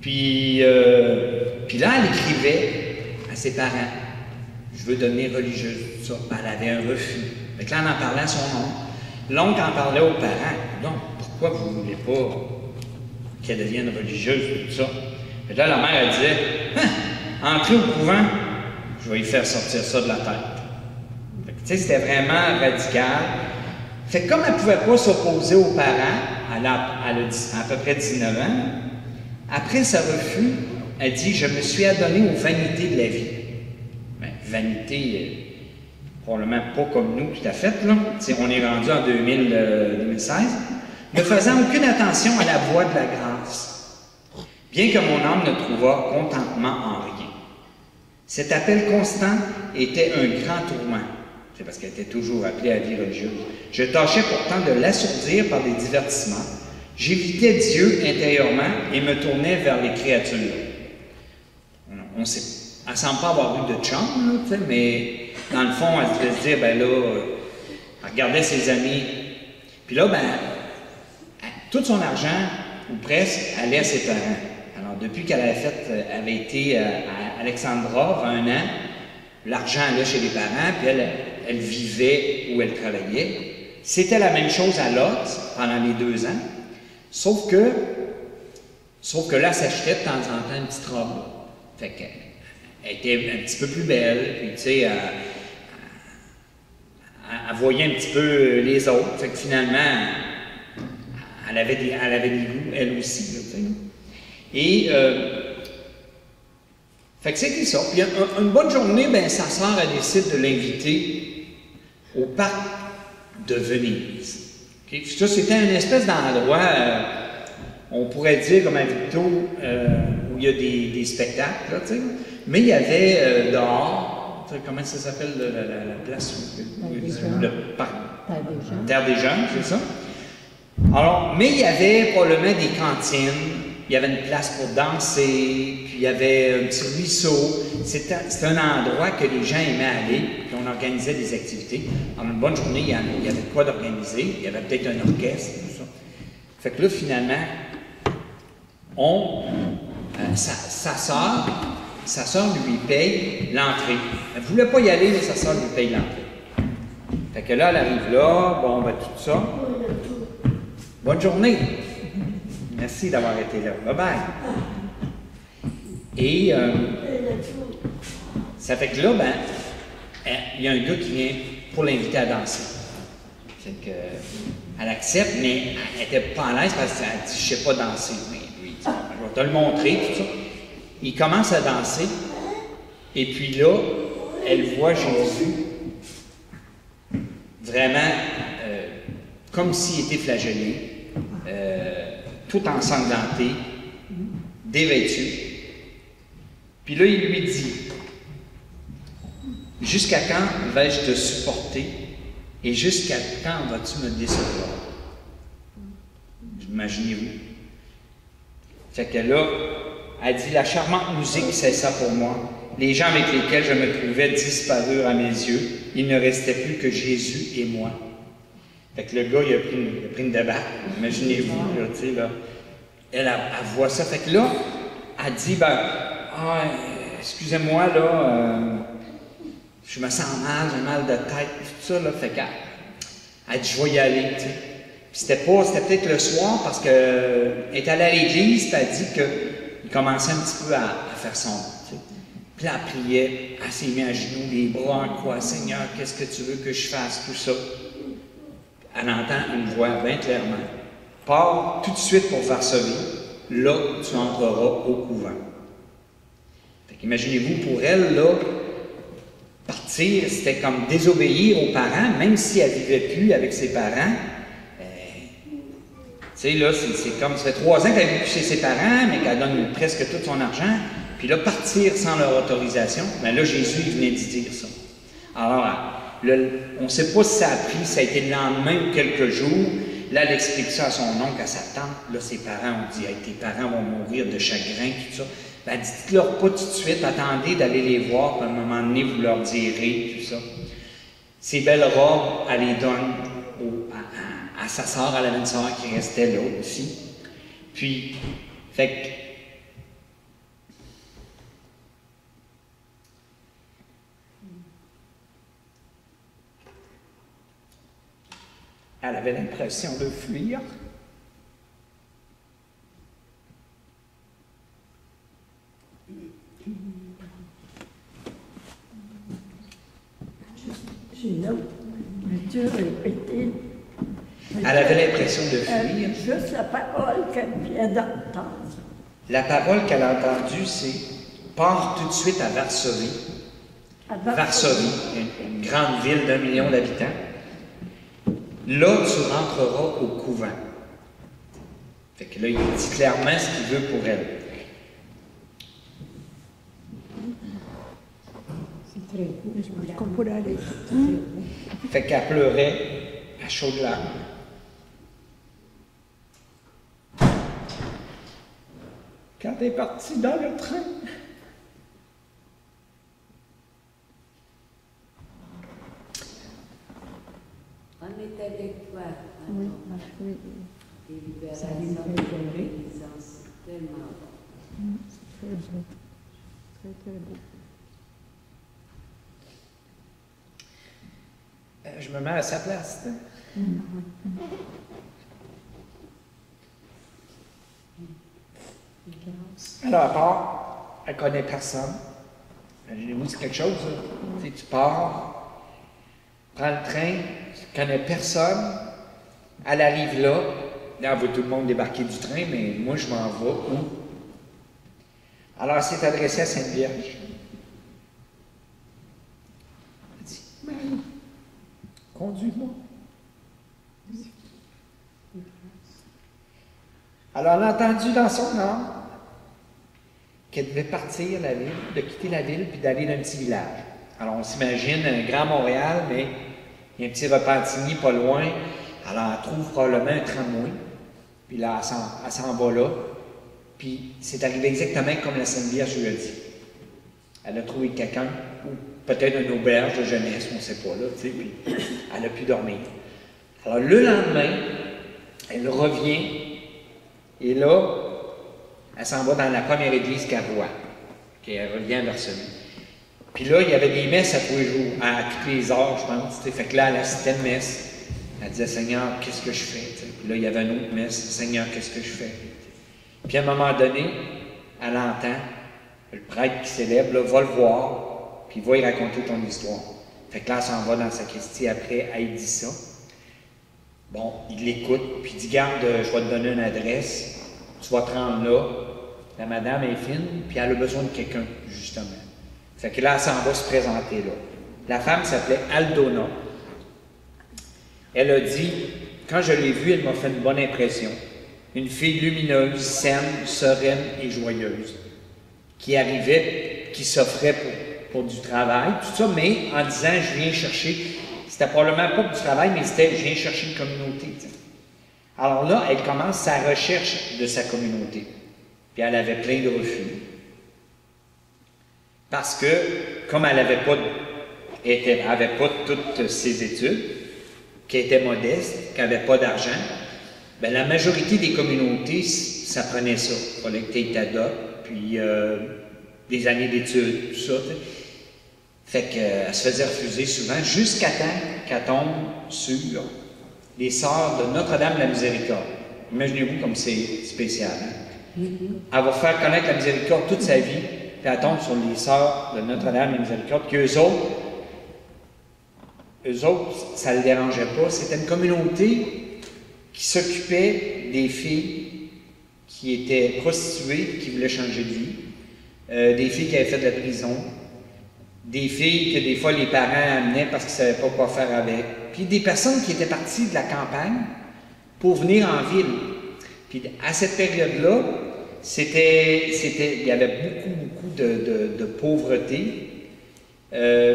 Puis là, elle écrivait à ses parents, je veux devenir religieuse, tout ça. Elle avait un refus. Fait que là, elle en parlait à son oncle. L'oncle en parlait aux parents. Donc, pourquoi vous ne voulez pas qu'elle devienne religieuse, tout ça? Fait que là, la mère, elle disait, entrez au couvent, je vais lui faire sortir ça de la tête. Fait que, tu sais, c'était vraiment radical. Fait que comme elle ne pouvait pas s'opposer aux parents, elle a à peu près 19 ans, après ce refus, elle dit, je me suis adonnée aux vanités de la vie. Bien, vanité, probablement pas comme nous tout à fait, là. T'sais, on est rendu en 2016, ne faisant aucune attention à la voie de la grâce, bien que mon âme ne trouvât contentement en rien. Cet appel constant était un grand tourment. C'est parce qu'elle était toujours appelée à la vie religieuse. Je tâchais pourtant de l'assourdir par des divertissements. J'évitais Dieu intérieurement et me tournais vers les créatures. Elle ne semble pas avoir eu de chum, là, mais dans le fond, elle devait se dire, ben là, elle regardait ses amis. Puis là, tout son argent, ou presque, allait à ses parents. Alors, depuis qu'elle avait été à Alexandra, 1 an, l'argent allait chez les parents, puis elle vivait où elle travaillait. C'était la même chose à Lot pendant les 2 ans. Sauf que là, elle s'achetait de temps en temps une petite robe. Fait qu'elle était un petit peu plus belle, puis tu sais, elle voyait un petit peu les autres. Fait que finalement, elle avait des goûts, elle aussi. Là, et, fait que c'était ça. Puis une bonne journée, sa sœur, elle décide de l'inviter au parc de Venise. Okay? Ça, c'était une espèce d'endroit, on pourrait dire comme à Victo, où il y a des spectacles, là, mais il y avait dehors, comment ça s'appelle la place où le parc? Terre des Jeunes, c'est ça. Alors, mais il y avait probablement des cantines, il y avait une place pour danser, puis il y avait un petit ruisseau. C'était un endroit que les gens aimaient aller, puis on organisait des activités. En une bonne journée, il y avait quoi d'organiser, il y avait peut-être un orchestre, tout ça. Fait que là, finalement, sa sœur lui paye l'entrée. Elle ne voulait pas y aller, mais sa sœur lui paye l'entrée. Fait que là, elle arrive là, bon, tout ça. Bonne journée. Merci d'avoir été là. Bye-bye. Et ça fait que là, il y a un gars qui vient pour l'inviter à danser. Fait que, elle accepte, mais elle n'était pas à l'aise parce qu'elle dit, je ne sais pas danser. Mais lui, il dit, je vais te le montrer, tout ça. Il commence à danser, et puis là, elle voit Jésus vraiment comme s'il était flagellé. Tout ensanglanté, dévêtu. Puis là, il lui dit, « Jusqu'à quand vais-je te supporter et jusqu'à quand vas-tu me décevoir? » Imaginez-vous. Fait que là, elle dit, « La charmante musique cessa pour moi. Les gens avec lesquels je me trouvais disparurent à mes yeux. Il ne restait plus que Jésus et moi. » Fait que le gars, il a pris une débarque. Imaginez-vous, là, tu sais, là. elle voit ça. Fait que là, elle dit, ben, excusez-moi, là, je me sens mal, j'ai mal de tête, tout ça, là. Fait qu'elle dit, je vais y aller, tu sais. Puis c'était peut-être le soir, parce qu'elle est allée à l'église, puis elle dit qu'il commençait un petit peu à faire son, tu sais. Puis là, elle priait, elle s'est mise à genoux, les bras en croix. Seigneur, qu'est-ce que tu veux que je fasse, tout ça? Elle entend une voix bien clairement. Pars tout de suite pour Varsovie, là, tu entreras au couvent. Fait qu'imaginez-vous, pour elle, là, partir, c'était comme désobéir aux parents, même si elle ne vivait plus avec ses parents. Tu sais, là, c'est comme, ça fait 3 ans qu'elle vit plus chez ses parents, mais qu'elle donne presque tout son argent. Puis là, partir sans leur autorisation, bien là, Jésus, il venait de dire ça. Alors, on ne sait pas si ça a pris, ça a été le lendemain ou quelques jours. Là, elle explique ça à son oncle, à sa tante. Là, ses parents ont dit, hey, tes parents vont mourir de chagrin, tout ça. Ben, dites-leur pas tout de suite, attendez d'aller les voir, puis à un moment donné, vous leur direz, tout ça. Ces belles robes, elle les donne à sa sœur, elle avait une sœur qui restait là aussi. Puis, fait que, elle avait l'impression de fuir. Veux-tu répéter? Elle avait l'impression de fuir. Juste la parole qu'elle vient d'entendre. La parole qu'elle a entendue, c'est « Pars tout de suite à Varsovie ». Varsovie, une grande ville d'1 million d'habitants. Là, tu rentreras au couvent. Fait que là, il dit clairement ce qu'il veut pour elle. C'est très beau. Je qu'on pourrait aller. Fait qu'elle pleurait à chaudes larmes. Quand elle est partie dans le train, On est avec toi. Oui, oui. Ça lui fait pleurer. C'est tellement bon. C'est très beau. Très, très beau. je me mets à sa place. Alors, à part, elle ne connaît personne. Imaginez-vous, c'est quelque chose. Tu pars, prends le train, tu ne connais personne, elle arrive là, là, on voit tout le monde débarquer du train, mais moi, je m'en vais où? Alors, elle s'est adressée à Sainte-Vierge. Elle dit, Marie, conduis-moi. Alors, elle a entendu dans son âme qu'elle devait partir la ville, de quitter la ville, puis d'aller dans un petit village. Alors, on s'imagine un grand Montréal, mais il y a un petit Repentigny pas loin. Alors, elle trouve probablement un tramway, puis là, elle s'en va là. Puis, c'est arrivé exactement comme la Sainte Vierge lui a dit. Elle a trouvé quelqu'un, ou peut-être une auberge de jeunesse, on ne sait pas, là, tu sais, puis elle a pu dormir. Alors, le lendemain, elle revient, et là, elle s'en va dans la première église qu'elle voit, qu'elle revient à Varsovie. Puis là, il y avait des messes à tous les jours, à toutes les heures, je pense. T'sais. Fait que là, elle assistait une messe. Elle disait, Seigneur, qu'est-ce que je fais? T'sais. Puis là, il y avait une autre messe, Seigneur, qu'est-ce que je fais? Puis à un moment donné, elle entend le prêtre qui célèbre, là, va le voir, puis va y raconter ton histoire. Fait que là, elle s'en va dans la sacristie après, elle dit ça. Bon, il l'écoute, puis il dit, garde, je vais te donner une adresse, tu vas te rendre là. La madame est fine, puis elle a besoin de quelqu'un, justement. Fait que là, elle s'en va se présenter là. La femme s'appelait Aldona. Elle a dit, quand je l'ai vue, elle m'a fait une bonne impression. Une fille lumineuse, saine, sereine et joyeuse, qui arrivait, qui s'offrait pour du travail, tout ça, mais en disant, je viens chercher, c'était probablement pas du travail, mais c'était, je viens chercher une communauté. T'sais. Alors là, elle commence sa recherche de sa communauté. Puis elle avait plein de refus. Parce que, comme elle n'avait pas toutes ses études, qu'elle était modeste, qu'elle n'avait pas d'argent, bien, la majorité des communautés ça prenait ça. Il fallait que tu aies ta dot, puis des années d'études, tout ça. T'sais. Fait qu'elle se faisait refuser souvent, jusqu'à temps qu'elle tombe sur les sœurs de Notre-Dame de la Miséricorde. Imaginez-vous comme c'est spécial. Hein? Elle va faire connaître la miséricorde toute sa vie, puis elle tombe sur les sœurs de Notre-Dame de la Miséricorde, puis eux autres, ça ne les dérangeait pas. C'était une communauté qui s'occupait des filles qui étaient prostituées, qui voulaient changer de vie, des filles qui avaient fait de la prison, des filles que des fois les parents amenaient parce qu'ils ne savaient pas quoi faire avec, puis des personnes qui étaient parties de la campagne pour venir en ville. Puis à cette période-là, il y avait beaucoup de pauvreté,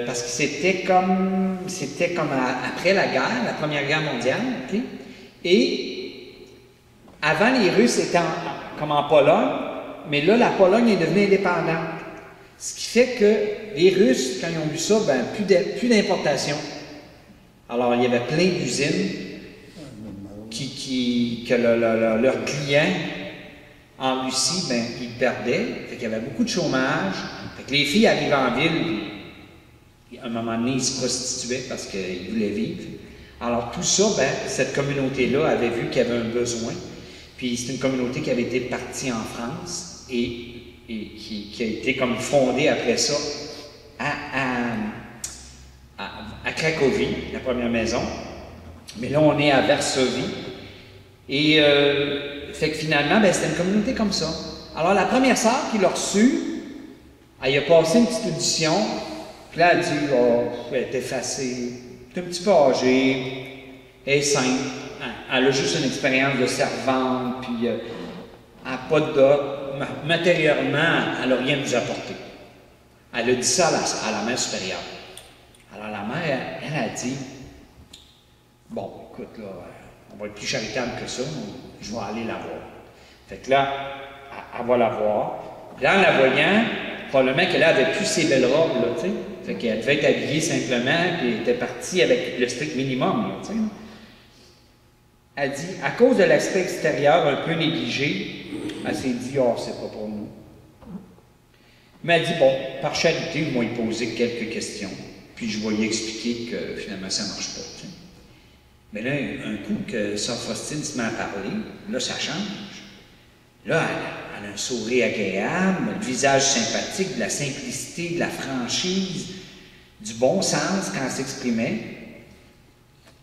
parce que c'était comme après la guerre, la Première Guerre mondiale, okay? Et avant, les Russes étaient comme en Pologne, mais là, la Pologne est devenue indépendante. Ce qui fait que les Russes, quand ils ont vu ça, ben, plus d'importation. Alors, il y avait plein d'usines que leurs clients en Russie, ben, ils perdaient. Fait qu'il y avait beaucoup de chômage. Fait que les filles arrivaient en ville, puis à un moment donné, ils se prostituaient parce qu'ils voulaient vivre. Alors, tout ça, ben, cette communauté-là avait vu qu'il y avait un besoin. Puis, c'est une communauté qui avait été partie en France et qui a été comme fondée après ça à Cracovie, la première maison. Mais là, on est à Varsovie. Et fait que finalement, ben, c'était une communauté comme ça. Alors, la première sœur qui l'a reçue, elle a passé une petite audition. Puis là, elle a dit, oh, elle est effacée, elle est un petit peu âgée, elle est simple, elle a juste une expérience de servante, puis elle n'a pas de dot. Matériellement, elle n'a rien à nous apporter. Elle a dit ça à la mère supérieure. Alors la mère, elle a dit, bon, écoute, là, on va être plus charitable que ça, je vais aller la voir. Fait que là, elle va la voir. Puis là, en la voyant, probablement qu'elle avait plus ses belles robes, là, tu sais. Fait qu'elle devait être habillée simplement, puis elle était partie avec le strict minimum, là, tu sais. Elle dit, à cause de l'aspect extérieur un peu négligé, elle s'est dit, oh, c'est pas pour nous. Mais elle dit, bon, par charité, je vais lui poser quelques questions, puis je vais lui expliquer que finalement, ça ne marche pas. Tu sais. Mais là, un coup que Sœur Faustine se met à parler, là, ça change. Là, elle a un sourire agréable, le visage sympathique, de la simplicité, de la franchise, du bon sens quand elle s'exprimait.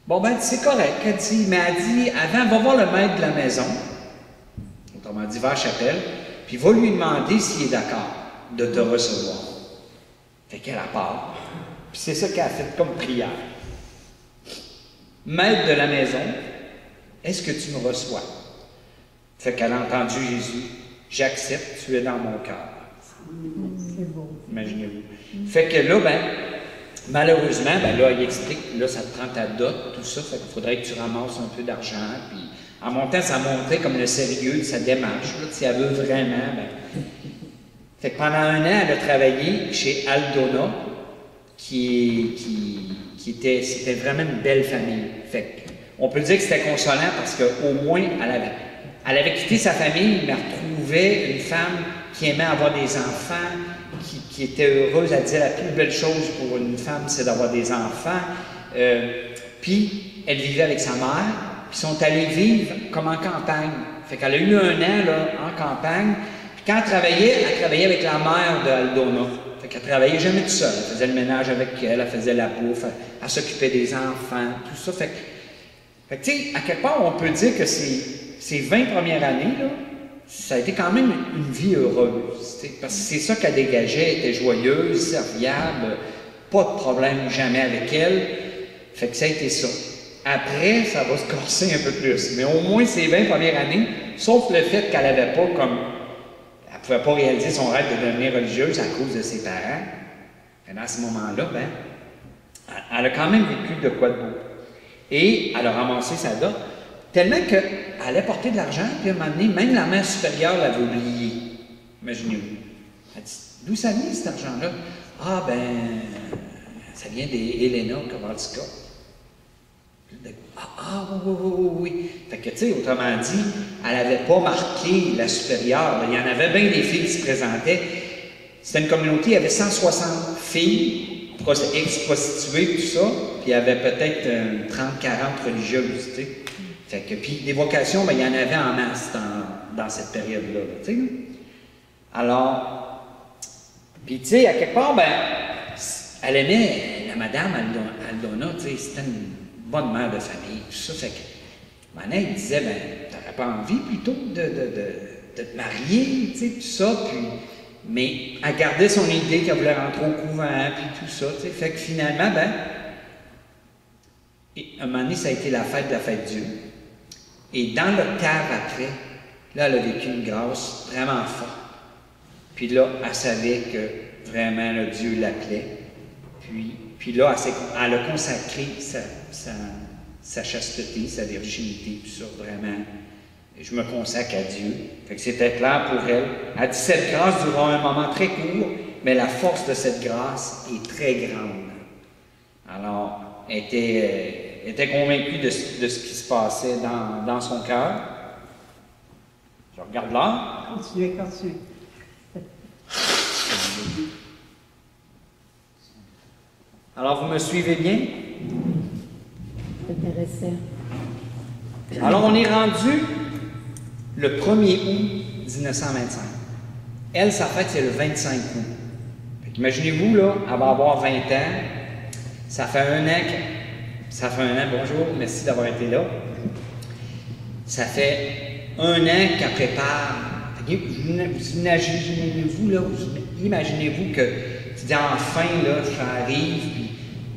Bon, ben, c'est correct, elle dit, mais elle dit, avant, va voir le maître de la maison, autrement dit, va à la chapelle, puis va lui demander s'il est d'accord de te recevoir. Fait qu'elle a part. Puis c'est ça qu'elle a fait comme prière. Maître de la maison, est-ce que tu me reçois? Fait qu'elle a entendu Jésus, j'accepte, tu es dans mon cœur. C'est beau. Imaginez-vous. Fait que là, ben, malheureusement, ben là, il explique, là, ça te prend ta dot, tout ça, fait qu'il faudrait que tu ramasses un peu d'argent, puis en montant, ça montrait comme le sérieux de sa démarche, là, si elle veut vraiment, ben. Fait que pendant un an, elle a travaillé chez Aldona, c'était vraiment une belle famille. Fait on peut dire que c'était consolant parce qu'au moins, elle avait quitté sa famille, mais retrouvait une femme qui aimait avoir des enfants, qui était heureuse. Elle disait la plus belle chose pour une femme, c'est d'avoir des enfants. Puis, elle vivait avec sa mère, puis ils sont allés vivre comme en campagne. Fait qu'elle a eu un an là, en campagne. Puis quand elle travaillait avec la mère d'Aldona. Fait qu'elle travaillait jamais toute seule. Elle faisait le ménage avec elle faisait la bouffe, elle s'occupait des enfants, tout ça. Fait que tu sais, à quelque part, on peut dire que ces 20 premières années, là, ça a été quand même une vie heureuse. T'sais, parce que c'est ça qu'elle dégageait, elle était joyeuse, serviable, pas de problème jamais avec elle. Fait que ça a été ça. Après, ça va se corser un peu plus. Mais au moins ces 20 premières années, sauf le fait qu'elle n'avait pas comme... Elle ne pouvait pas réaliser son rêve de devenir religieuse à cause de ses parents. Et à ce moment-là, ben, elle a quand même vécu de quoi de beau. Et elle a ramassé sa dot, tellement qu'elle allait porter de l'argent, puis à un moment donné, même la mère supérieure l'avait oublié. Imaginez-vous. Elle dit, d'où ça vient cet argent-là? Ah ben, ça vient d'Helena Kowalska. Oui, oui, oui, oui. Fait que, tu sais, autrement dit, elle n'avait pas marqué la supérieure. Il y en avait bien des filles qui se présentaient. C'était une communauté, il y avait 160 filles, ex-prostituées, tout ça, puis il y avait peut-être 30-40 religieuses, tu sais. Fait que, puis des vocations, ben, il y en avait en masse dans cette période-là, tu sais. Alors, puis tu sais, à quelque part, ben, elle aimait la madame Aldona, tu sais, c'était une bonne mère de famille, tout ça. Fait que, maintenant, il disait, ben, t'aurais pas envie plutôt de te marier, tu sais, tout ça, puis, mais elle gardait son idée qu'elle voulait rentrer au couvent, puis tout ça, tu sais. Fait que finalement, ben, un moment donné, ça a été la fête Dieu. Et dans le cave après, là, elle a vécu une grâce vraiment forte. Puis là, elle savait que vraiment, là, Dieu l'appelait. Puis là, elle a consacré sa chasteté, sa virginité, tout ça, vraiment. Je me consacre à Dieu. Fait que c'était clair pour elle. Elle dit cette grâce durera un moment très court, mais la force de cette grâce est très grande. Alors, elle était convaincue de ce qui se passait dans son cœur. Je regarde là. Continuez. Alors, vous me suivez bien? Intéressant. Alors, on est rendu le 1er août 1925. Elle, sa fête, c'est le 25 août. Imaginez-vous, là, elle va avoir 20 ans. Ça fait un an, bonjour, merci d'avoir été là. Ça fait un an qu'elle prépare. Vous imaginez-vous que tu dis enfin, là, ça arrive, puis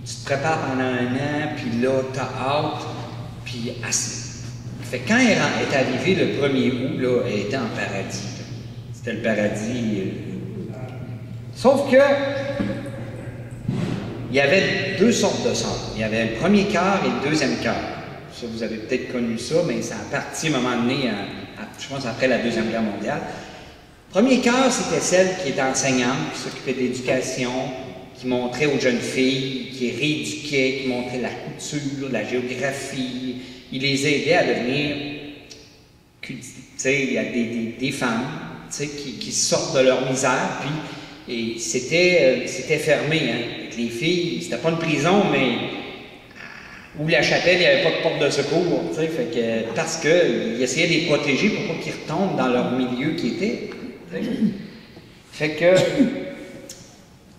tu te prépares pendant un an, puis là, tu as hâte, puis fait que quand elle est arrivée le 1er août, là, elle était en paradis. C'était le paradis. Sauf que il y avait deux sortes de sœurs. Il y avait le premier cœur et le deuxième cœur. Ça, vous avez peut-être connu ça, mais ça a parti à un moment donné, je pense après la Deuxième Guerre mondiale. Le premier cœur, c'était celle qui était enseignante, qui s'occupait de l'éducation, qui montrait aux jeunes filles, qui rééduquait, qui montrait la couture, la géographie. Il les aidait à devenir, tu sais, il y a des femmes, tu sais, qui sortent de leur misère, puis c'était fermé, hein. Les filles, c'était pas une prison, mais où la chapelle, il n'y avait pas de porte de secours, tu sais, parce qu'ils essayaient de les protéger pour pas qu'ils retombent dans leur milieu qui était. Fait que,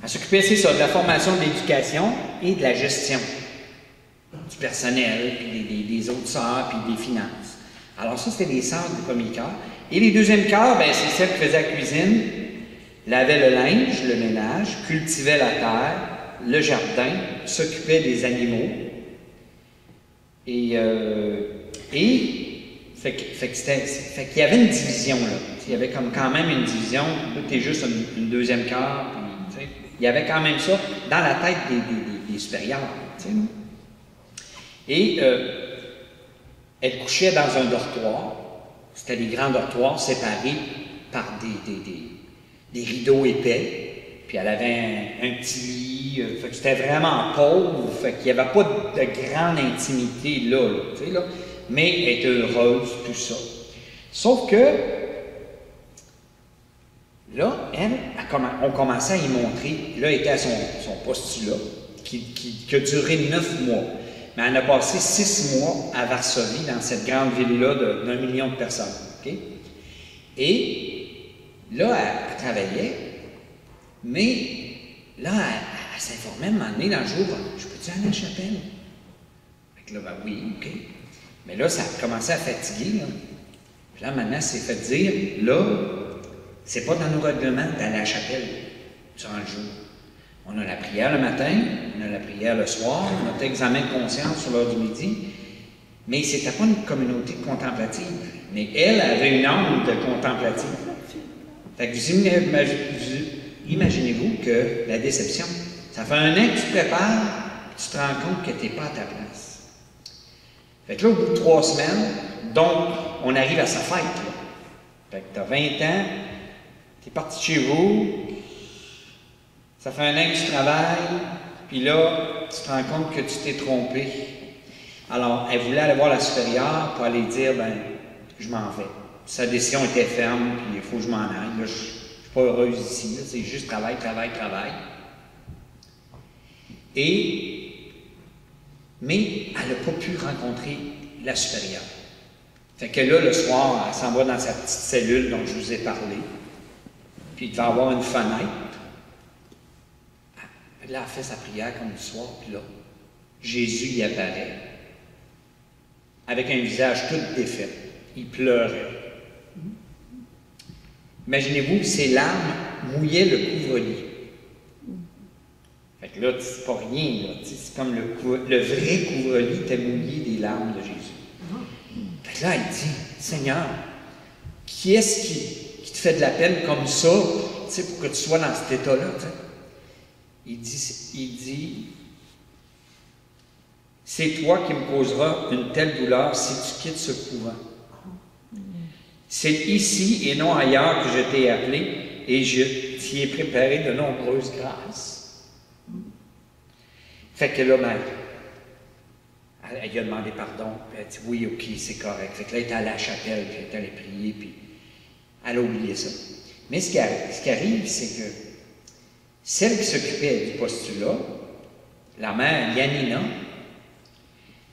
elle s'occupait, c'est ça, de la formation, de l'éducation et de la gestion du personnel, puis des autres sœurs, puis des finances. Alors ça, c'était les sœurs du premier cœur. Et les deuxièmes cœurs, ben, c'est celles qui faisaient la cuisine, lavaient le linge, le ménage, cultivaient la terre, le jardin, s'occupaient des animaux. Et fait qu'il y avait une division, là. Il y avait quand même une division. Là, tu es juste une deuxième cœur. Il y avait quand même ça dans la tête des supérieurs. Tu sais. Et elle couchait dans un dortoir. C'était des grands dortoirs séparés par des rideaux épais. Puis elle avait un petit lit. Fait que c'était vraiment pauvre. Fait qu'il n'y avait pas de grande intimité là, tu sais, là. Mais elle était heureuse, tout ça. Sauf que là, on commençait à y montrer. Là, elle était à son postulat, qui a duré 9 mois. Mais elle a passé 6 mois à Varsovie, dans cette grande ville-là d'1 million de personnes. Okay? Et là, elle travaillait, mais là, elle s'informait, un moment donné, dans le jour, je peux-tu aller à la chapelle? Fait que là, ben oui, OK. Mais là, ça a commencé à fatiguer. Là. Puis là, maintenant, c'est fait dire, là, c'est pas dans nos règlements d'aller à la chapelle durant le jour. On a la prière le matin, on a la prière le soir, notre examen de conscience sur l'heure du midi, mais c'était pas une communauté contemplative. Mais elle avait une âme de contemplative. Fait que imaginez-vous que la déception, ça fait un an que tu te prépares, puis tu te rends compte que tu n'es pas à ta place. Fait que là, au bout de 3 semaines, donc, on arrive à sa fête. Là. Fait que tu as 20 ans, tu es parti de chez vous, ça fait un an que tu travailles, puis là, tu te rends compte que tu t'es trompé. Alors, elle voulait aller voir la supérieure pour aller dire, ben, je m'en vais. Sa décision était ferme, puis il faut que je m'en aille. Là, je ne suis pas heureuse ici, c'est juste travail, travail, travail. Mais elle n'a pas pu rencontrer la supérieure. Fait que là, le soir, elle s'en va dans sa petite cellule dont je vous ai parlé. Puis il devait avoir une fenêtre. Là, elle fait sa prière comme le soir, puis là, Jésus y apparaît. Avec un visage tout défait. Il pleurait. Imaginez-vous, ses larmes mouillaient le couvre-lit. Fait que là, c'est pas rien, là. C'est comme le vrai couvre-lit était mouillé des larmes de Jésus. Fait que là, il dit, Seigneur, qui est-ce qui te fait de la peine comme ça, pour que tu sois dans cet état-là? Il dit, c'est toi qui me causeras une telle douleur si tu quittes ce couvent. C'est ici et non ailleurs que je t'ai appelé et je t'y ai préparé de nombreuses grâces. Fait que là, ben, elle lui a demandé pardon, puis elle a dit oui, ok, c'est correct. Fait que là, elle était à la chapelle, puis elle est allée prier, puis elle a oublié ça. Mais ce qui arrive, c'est que celle qui s'occupait du postulat, la mère Yanina,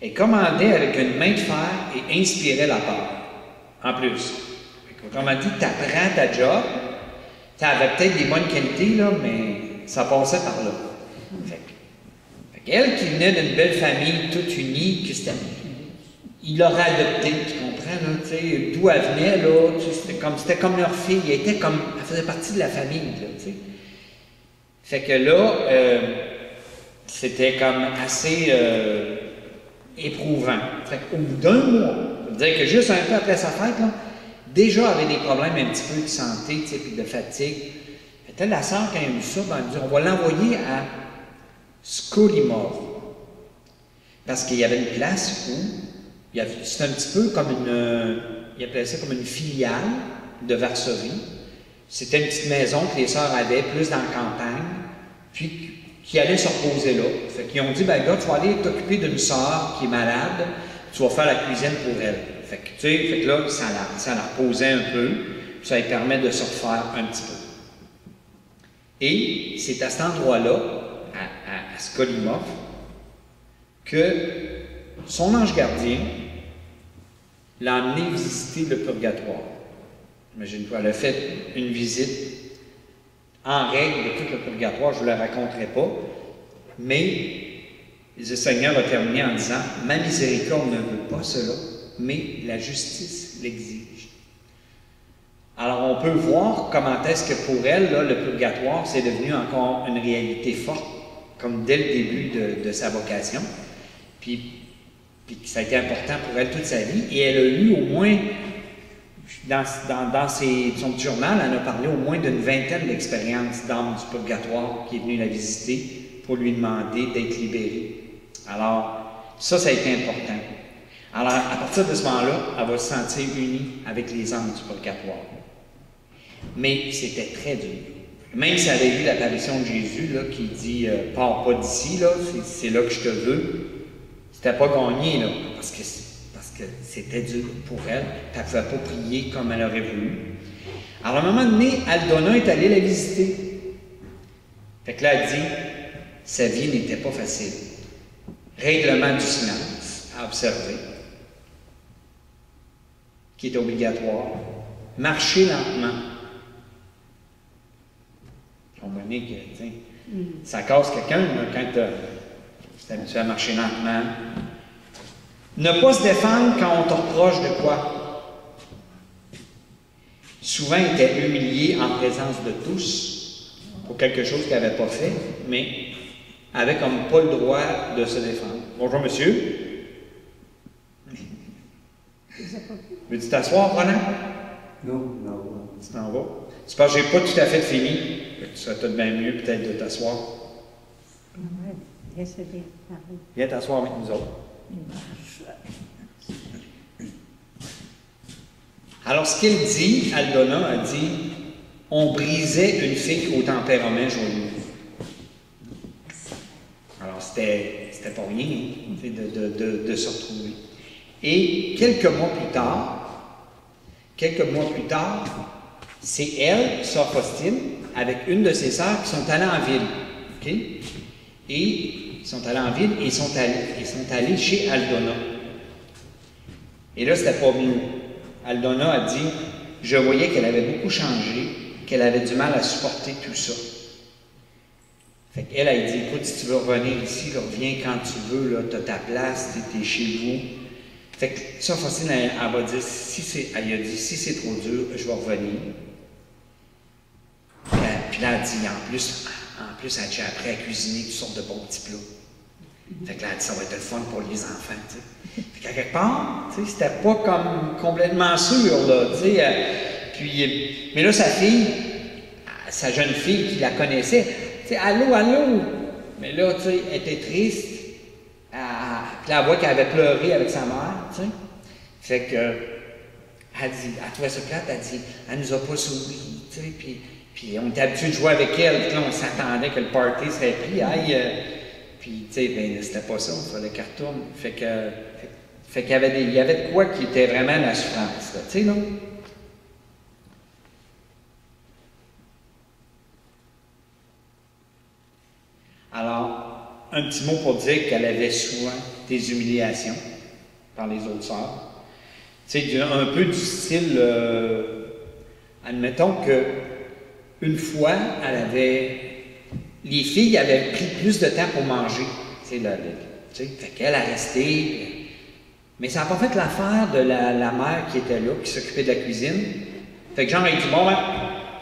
elle commandait avec une main de fer et inspirait la peur. En plus. Autrement dit, tu apprends ta job, tu avais peut-être des bonnes qualités, là, mais ça passait par là. Fait qu'elle qui venait d'une belle famille toute unie, il l'aurait adoptée, tu comprends, là, tu sais, d'où elle venait, là, c'était comme leur fille, elle faisait partie de la famille, là, tu sais. Fait que là, c'était comme assez éprouvant. Fait qu'au bout d'un mois, ça veut dire que juste un peu après sa fête, là, déjà avait des problèmes un petit peu de santé, tu sais, puis de fatigue. Fait que la sœur, quand elle a vu ça, ben, elle dit, on va l'envoyer à Skolimov. Parce qu'il y avait une place où, c'était un petit peu comme il appelait ça comme une filiale de Varsovie. C'était une petite maison que les sœurs avaient, plus dans la campagne, puis qui allait se reposer là. Fait qu'ils ont dit, ben gars, tu vas aller t'occuper d'une sœur qui est malade, tu vas faire la cuisine pour elle. Fait que, tu sais, fait que là, ça la reposait un peu, puis ça lui permet de se refaire un petit peu. Et c'est à cet endroit-là, à Skolimov, que son ange gardien l'a amené visiter le purgatoire. Imagine-toi, elle a fait une visite en règle de tout le purgatoire, je ne vous la raconterai pas, mais le Seigneur a terminé en disant, ma miséricorde ne veut pas cela, mais la justice l'exige. Alors on peut voir comment est-ce que pour elle, là, le purgatoire, c'est devenu encore une réalité forte, comme dès le début de sa vocation, puis ça a été important pour elle toute sa vie, et elle a eu au moins, dans son petit journal, elle a parlé au moins d'une vingtaine d'expériences d'âmes du purgatoire qui est venue la visiter pour lui demander d'être libérée. Alors, ça a été important. Alors, à partir de ce moment-là, elle va se sentir unie avec les âmes du purgatoire. Mais c'était très dur. Même si elle avait vu l'apparition de Jésus, là, qui dit « Pars pas d'ici, là, c'est là que je te veux », c'était pas gagné, là, parce que c'était dur pour elle, puis elle ne pouvait pas prier comme elle aurait voulu. Alors, à un moment donné, Aldona est allée la visiter. Fait que là, elle dit, sa vie n'était pas facile. Règlement du silence à observer, qui est obligatoire. Marcher lentement. Vous comprenez que, ça casse quelqu'un, quand tu es habitué à marcher lentement. Ne pas se défendre quand on te reproche de quoi? Souvent, il était humilié en présence de tous pour quelque chose qu'il n'avait pas fait, mais avait comme pas le droit de se défendre. Bonjour, monsieur. Veux-tu t'asseoir, Roland? Non. Tu t'en vas? C'est parce que j'ai pas tout à fait fini. Tu serais peut-être bien mieux peut-être de t'asseoir. Viens t'asseoir avec nous autres. Alors, ce qu'elle dit, Aldona a dit, on brisait une fille au tempérament joyeux. Alors, c'était pas rien de se retrouver. Et quelques mois plus tard, c'est elle, sœur Faustine, avec une de ses sœurs qui sont allées en ville. OK? Et ils sont allés en ville et ils sont allés chez Aldona. Et là, c'était pas mieux. Aldona a dit, je voyais qu'elle avait beaucoup changé, qu'elle avait du mal à supporter tout ça. Fait qu'elle a dit, écoute, si tu veux revenir ici, là, reviens quand tu veux, tu as ta place, tu es chez vous. Fait que ça, Faustine, elle va dire, elle a dit, si c'est trop dur, je vais revenir. Puis là, elle dit, en plus, j'ai appris à cuisiner toutes sortes de bons petits plats. Fait que là, elle dit, ça va être le fun pour les enfants, tu sais. Fait qu'à quelque part, tu sais, c'était pas comme complètement sûr, là, tu sais. Mais là, sa jeune fille qui la connaissait, tu sais, allô, allô. Mais là, tu sais, elle était triste. Puis là, elle voit qu'elle avait pleuré avec sa mère, tu sais. Fait que, elle dit, elle trouvait ça plate, elle dit, elle nous a pas souri, tu sais, puis on était habitué de jouer avec elle, puis là, on s'attendait que le party serait pris, puis, tu sais, ben, c'était pas ça, il fallait qu'elle retourne. Fait qu'il y avait de quoi qui était vraiment la souffrance, là, tu sais, non? Alors, un petit mot pour dire qu'elle avait souvent des humiliations par les autres sœurs. Tu sais, un peu du style, admettons que une fois, les filles avaient pris plus de temps pour manger. Tu sais, fait qu'elle a resté. Mais ça n'a pas fait l'affaire de la mère qui était là, qui s'occupait de la cuisine. Fait que genre, elle dit, bon, ben,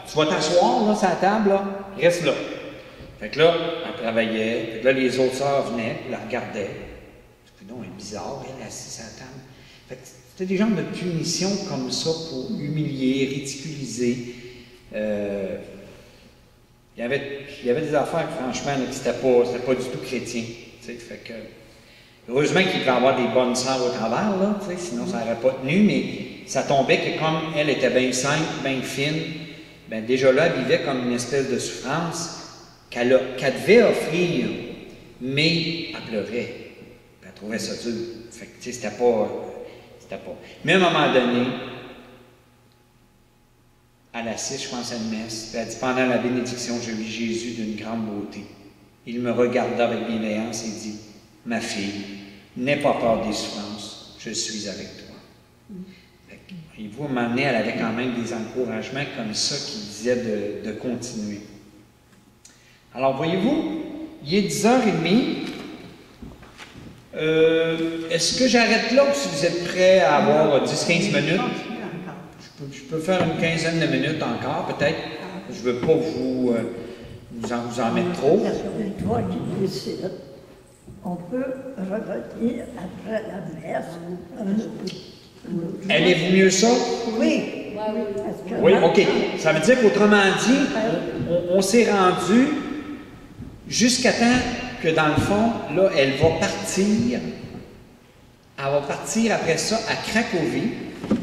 tu vas t'asseoir, là, sur la table, là, reste là. Fait que là, elle travaillait. Fait que là, les autres sœurs venaient, la regardaient. Non, elle est bizarre, elle, assise à la table. Fait que c'était des genres de punitions comme ça pour humilier, ridiculiser. Il y avait des affaires, franchement, qui n'étaient pas du tout chrétien. Fait que, heureusement qu'il devait y avoir des bonnes sœurs au travers, là, sinon ça n'aurait pas tenu, mais ça tombait que comme elle était bien simple, bien fine, ben déjà là, elle vivait comme une espèce de souffrance qu'elle devait offrir, mais elle pleurait. Elle trouvait ça dur. Fait que, c'était pas. Mais à un moment donné, à la 6, je pense à une messe, elle dit, pendant la bénédiction, je vis Jésus d'une grande beauté. Il me regarda avec bienveillance et dit, ma fille, n'aie pas peur des souffrances, je suis avec toi. Et vous, à un moment donné, elle avait quand même des encouragements comme ça qui disaient de continuer. Alors, voyez-vous, il est 10h30. Est-ce que j'arrête là ou si vous êtes prêts à avoir 10-15 minutes? Je peux faire une quinzaine de minutes encore, peut-être. Je ne veux pas vous en mettre trop. C'est toi qui décides. On peut revenir après la messe. Allez-vous mieux ça? Oui. Oui, OK. Ça veut dire qu'autrement dit, on s'est rendu jusqu'à temps que, dans le fond, là, elle va partir. Elle va partir après ça à Cracovie.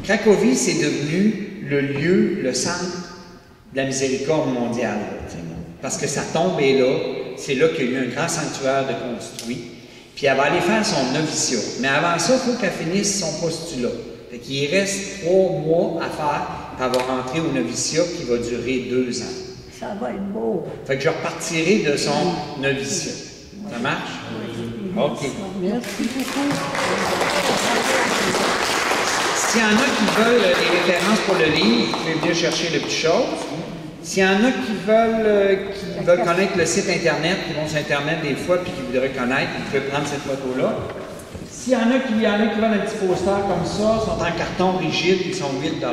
Cracovie, c'est devenu le lieu, le centre de la miséricorde mondiale. Parce que sa tombe est là. C'est là qu'il y a eu un grand sanctuaire de construit. Puis elle va aller faire son noviciat. Mais avant ça, il faut qu'elle finisse son postulat. Fait qu'il reste 3 mois à faire. Puis elle va rentrer au noviciat qui va durer 2 ans. Ça va être beau. Fait que je repartirai de son noviciat. Ça marche? OK. Merci beaucoup. S'il y en a qui veulent les références pour le livre, vous pouvez venir chercher le petit chose. S'il y en a qui veulent connaître le site Internet, qui vont sur Internet des fois puis qui voudraient connaître, vous pouvez prendre cette photo-là. S'il y en a qui veulent un petit poster comme ça, sont en carton rigide, ils sont 8 $.